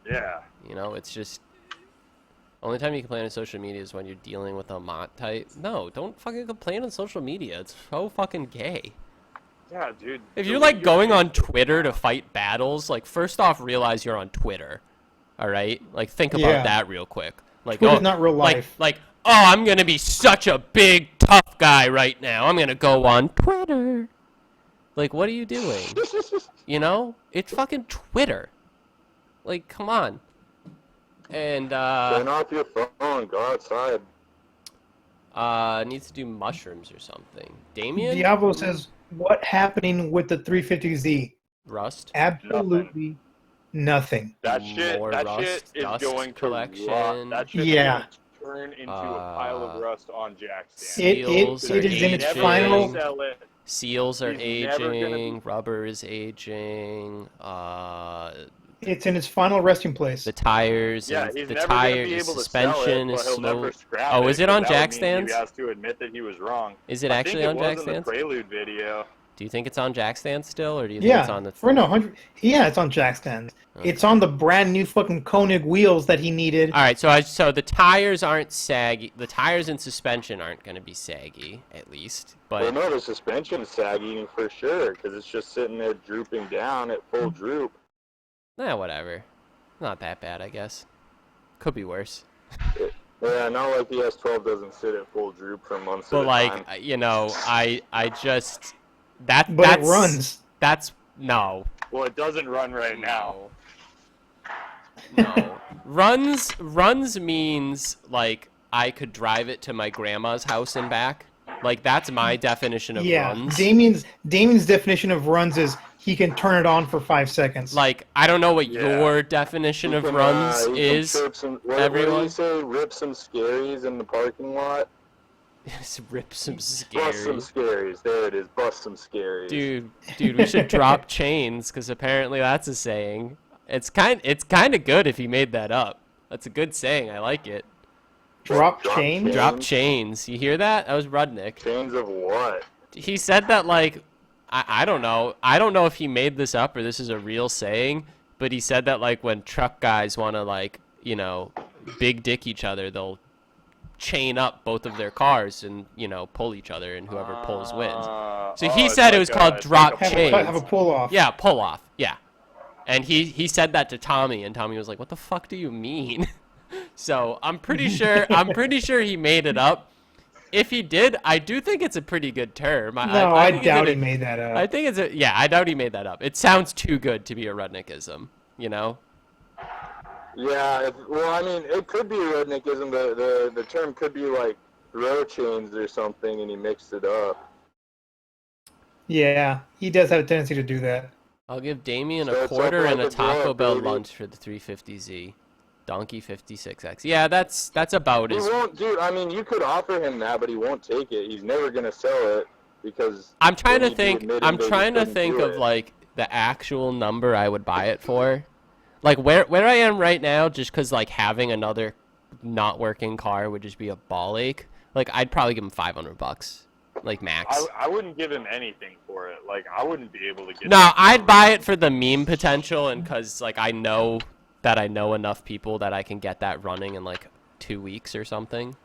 Yeah. You know, it's just. Only time you complain on social media is when you're dealing with a Mont type. No, don't fucking complain on social media. It's so fucking gay. Yeah, dude. If you're like going on Twitter to fight battles, like first off, realize you're on Twitter. All right, like think about that real quick. Like, Twitter's not real life. Like, oh, I'm gonna be such a big tough guy right now. I'm gonna go on Twitter. Like, what are you doing? You know, it's fucking Twitter. Like, come on. And turn off your phone, go outside. Needs to do mushrooms or something. Damien? Diablo says, what happening with the 350Z? Rust? Absolutely nothing. That shit is going to rot. That shit is going to turn into a pile of rust on jack stands. It is in its final... Seals are aging, rubber is aging, It's in its final resting place. The tires, the suspension is slow. Oh, is it on jack stands? He has to admit that he was wrong. Is it actually on jack stands? The Prelude video. Do you think it's on jack stands still, or do you think it's on the? It's on jack stands. Okay. It's on the brand new fucking Koenig wheels that he needed. All right, so the tires aren't saggy. The tires and suspension aren't going to be saggy, at least. But well, no, the suspension's sagging for sure because it's just sitting there drooping down at full droop. Whatever. Not that bad, I guess. Could be worse. Yeah, not like the S12 doesn't sit at full droop for months at a time. But, like, you know, I just... But it runs. No. Well, it doesn't run right now. No. Runs means like I could drive it to my grandma's house and back. Like that's my definition of runs. Damian's definition of runs is he can turn it on for 5 seconds. Like I don't know what your definition of runs is. What do you say? Rip some scaries in the parking lot. Rip some scaries. Bust some scaries. There it is. Bust some scaries. Dude, we should drop chains because apparently that's a saying. It's kind of good if he made that up. That's a good saying. I like it. Drop chains? Drop chains. You hear that? That was Rudnick. Chains of what? He said that like I don't know. I don't know if he made this up or this is a real saying, but he said that like when truck guys want to like, you know, big dick each other, they'll chain up both of their cars and, you know, pull each other and whoever pulls wins. So he said it was called drop chains. Have a pull off. Yeah, pull off. Yeah. And he said that to Tommy and Tommy was like, "What the fuck do you mean?" So, I'm pretty sure he made it up. If he did, I do think it's a pretty good term. I doubt he made that up. I think I doubt he made that up. It sounds too good to be a Rudnickism, you know? Yeah, well, I mean, it could be a Rudnickism. The term could be like throw chains or something, and he mixed it up. Yeah, he does have a tendency to do that. I'll give Damian So a it's quarter up and a like a Taco draw, Bell baby. lunch for the 350Z. Donkey 56X. Yeah, that's about He as... won't, dude. I mean, you could offer him that, but he won't take it. He's never gonna sell it because. I'm trying then to think. he'd be admitting I'm that he trying to couldn't think do of it. like the actual number I would buy it for. Like where I am right now, just because like having another not working car would just be a ball ache. Like I'd probably give him $500, like max. I wouldn't give him anything for it. Like, I wouldn't be able to get. No, I'd buy it for the meme potential and because like I know enough people that I can get that running in like 2 weeks or something.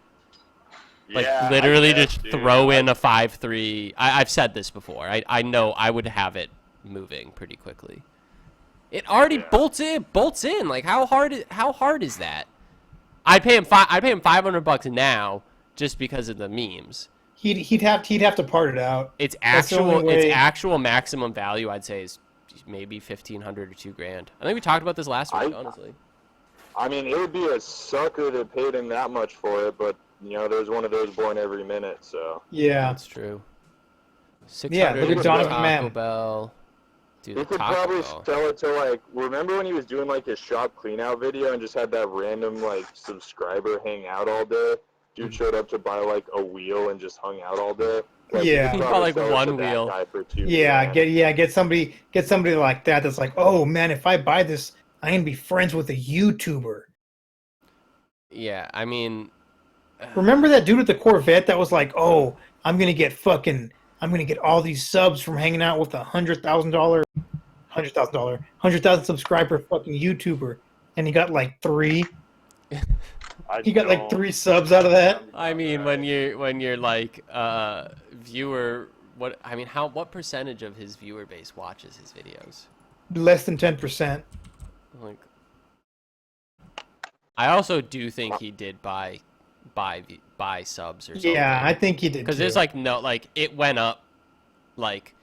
Like Yeah, literally I guess, just dude. throw in a 5.3. I've said this before. I know I would have it moving pretty quickly. It already bolts in. Like how hard is that? I'd pay him $500 now just because of the memes. He'd have to part it out. Its That's the only way- actual maximum value I'd say is maybe $1,500 or $2,000. I think we talked about this last week, honestly. I mean, it would be a sucker that paid him that much for it, but you know, there's one of those born every minute, so. Yeah. That's true. 600 Yeah, look at Donovan Taco Mann. Bell. Dude, He the could Taco probably Bell. sell it to like. Remember when he was doing like his shop clean out video and just had that random like subscriber hang out all day? Dude showed up to buy like a wheel and just hung out all day. Like, Yeah. he He could bought, probably like, sell it one to that wheel. guy for $2,000. Get somebody like that that's like, oh man, if I buy this, I'm gonna be friends with a YouTuber. Yeah, I mean, Remember that dude with the Corvette that was like, oh, I'm gonna get all these subs from hanging out with a $100,000 subscriber fucking YouTuber, and he got like 3. He got like 3 subs out of that. I mean, when you're like viewer, what percentage of his viewer base watches his videos? Less than 10%. Like, I also do think he did buy subs or something. Yeah, I think he did. Because too. there's like no, like it went up like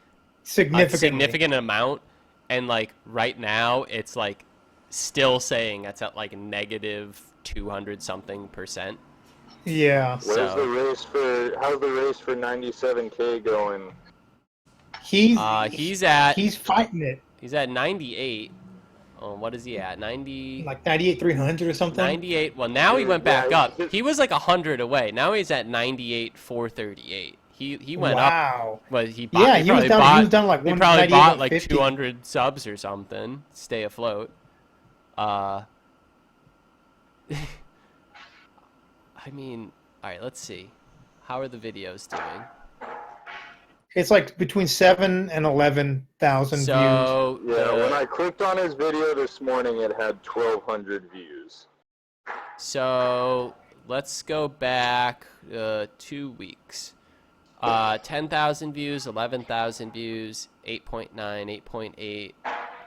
a significant amount, and like right now it's like still saying it's at like negative 200 something %. Yeah. How's the race for 97K going? He's fighting it. He's at 98. Oh, what is he at? 90. Like 98,300 or something. 98. Well, now he went back up. He was like 100 away. Now he's at 98,438. He went up. Wow. Well, he was down like he probably bought like 150. 200 subs or something. Stay afloat. I mean, all right. Let's see. How are the videos doing? It's like between 7 and 11,000 views. So Yeah, when I clicked on his video this morning, it had 1,200 views. So let's go back 2 weeks. 10,000 views, 11,000 views, 8.9, 8.8,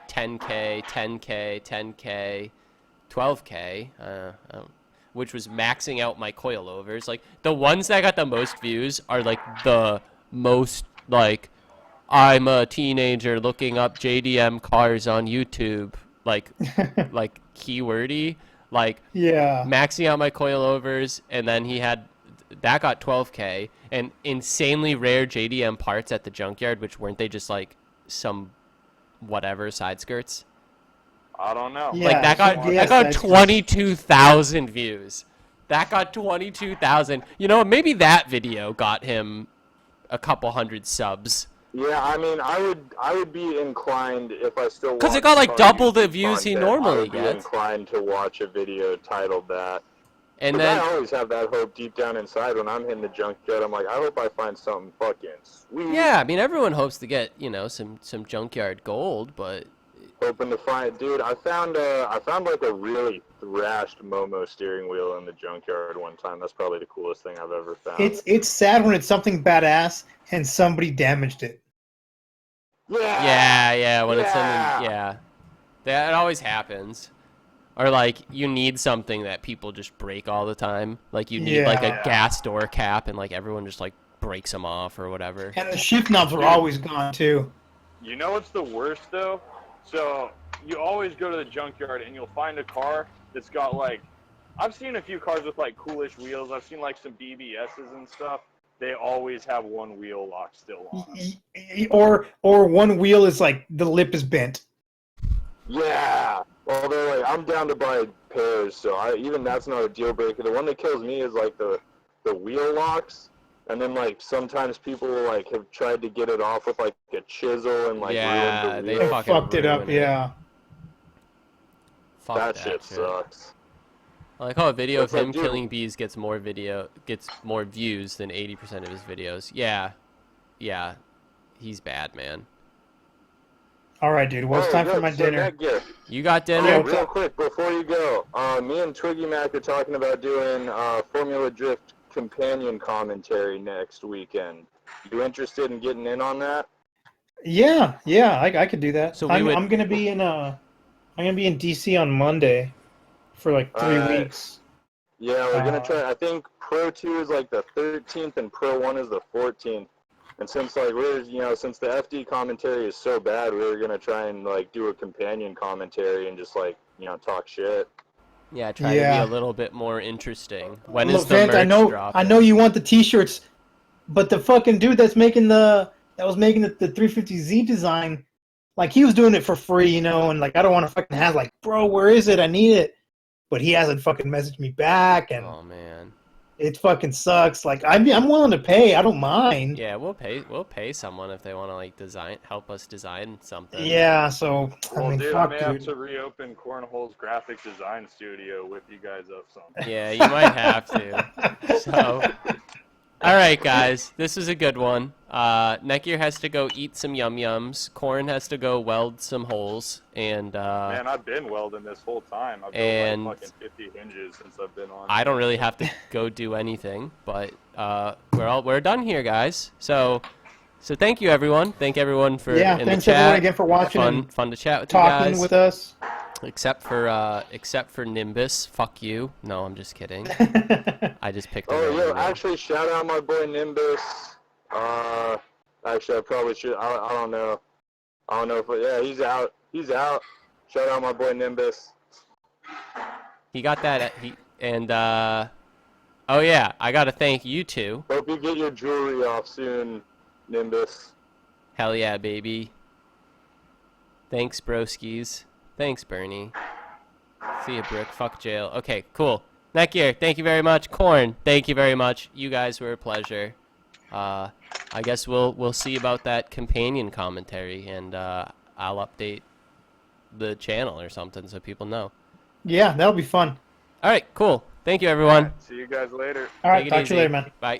10K, 10K, 10K, 12K, which was maxing out my coilovers. Like the ones that got the most views are like the most like I'm a teenager looking up JDM cars on YouTube, like like keywordy. Like, Yeah. maxing out my coilovers, and then he had that got 12K, and insanely rare JDM parts at the junkyard, which weren't they just like some whatever side skirts? I don't know. Yeah, Like that got yeah, that got side skirts. 22,000 views. That got 22,000. You know, maybe that video got him a couple hundred subs. Yeah, I mean, I would be inclined if I still Because it watched got like car double the YouTube views he content, I normally would be gets. inclined to watch a video titled that. And 'Cause then I always have that hope deep down inside when I'm hitting the junkyard. I'm like, I hope I find something fucking sweet. yeah, I mean everyone hopes to get, you know, some junkyard gold, but Hoping to find, dude. I found like a really thrashed Momo steering wheel in the junkyard one time. That's probably the coolest thing I've ever found. It's sad when it's something badass and somebody damaged it. yeah, when it's Yeah. something, yeah. That always happens. Or like you need something that people just break all the time. Like you need like a Yeah. gas door cap and like everyone just like breaks them off or whatever. And the shift knobs were always gone too. You know what's the worst though? So you always go to the junkyard and you'll find a car that's got like, I've seen a few cars with like coolish wheels. I've seen like some BBSs and stuff. They always have one wheel lock still on them. Or one wheel is like the lip is bent. Yeah. Although like I'm down to buy pairs, so even that's not a deal breaker. The one that kills me is like the wheel locks, and then like sometimes people like have tried to get it off with like a chisel and like Yeah, ruined the they wheel. fucking Fucked it up, ruin it. yeah. Fuck That shit sucks. I like how a video It's of him like, dude- killing bees gets more views than 80% of his videos. Yeah, he's bad, man. All right, dude. Well, it's time for my dinner. You got Oh, dinner? real quick before you go, me and twiggymac are talking about doing Formula Drift companion commentary next weekend. You interested in getting in on that? Yeah, I could do that. So I'm gonna be in DC on Monday for like 3 Alright. weeks. Yeah, we're gonna try. I think Pro 2 is like the 13th and Pro 1 is the 14th. And since like since the FD commentary is so bad, we were gonna try and like do a companion commentary and just like talk shit. Yeah, try to be Yeah. a little bit more interesting. When is the Levent, merch I know dropping? you want the T-shirts, but the fucking dude that was making the 350Z design, like he was doing it for free, and like I don't want to fucking have like, bro, where is it? I need it, but he hasn't fucking messaged me back, and Oh man. it fucking sucks. Like I'm willing to pay. I don't mind. Yeah, we'll pay someone if they want to like help us design something. Yeah. So Well, I mean, dude, I fuck, may have dude. to reopen Cornhole's graphic design studio with you guys up some. Yeah, you might have to. So, all right, guys, this is a good one. Nekir has to go eat some yum yums. Corn has to go weld some holes, and Man, I've been welding this whole time. I've and- built like fucking 50 hinges since I've been on. I don't really have to go do anything. But we're done here, guys. So thank you, everyone. Thank everyone for Yeah. in Thanks the chat. everyone again for watching and Fun to chat with you talking guys. with us. Except for Nimbus. Fuck you. No, I'm just kidding. I just picked. the Oh, wrong yo, name. actually, shout out my boy Nimbus. Actually, I probably should. I don't know. I don't know if. Yeah, he's out. He's out. Shout out my boy Nimbus. He got that. Oh yeah, I gotta thank you two. Hope you get your jewelry off soon, Nimbus. Hell yeah, baby. Thanks, broskies. Thanks, Bernie. See you, Brick. Fuck jail. Okay, cool. Nekir, thank you very much. Corn, thank you very much. You guys were a pleasure. I guess we'll see about that companion commentary, and I'll update the channel or something so people know. Yeah, that'll be fun. All right, cool. Thank you, everyone. See you guys later. All right, Take it talk to easy. you later, man. Bye.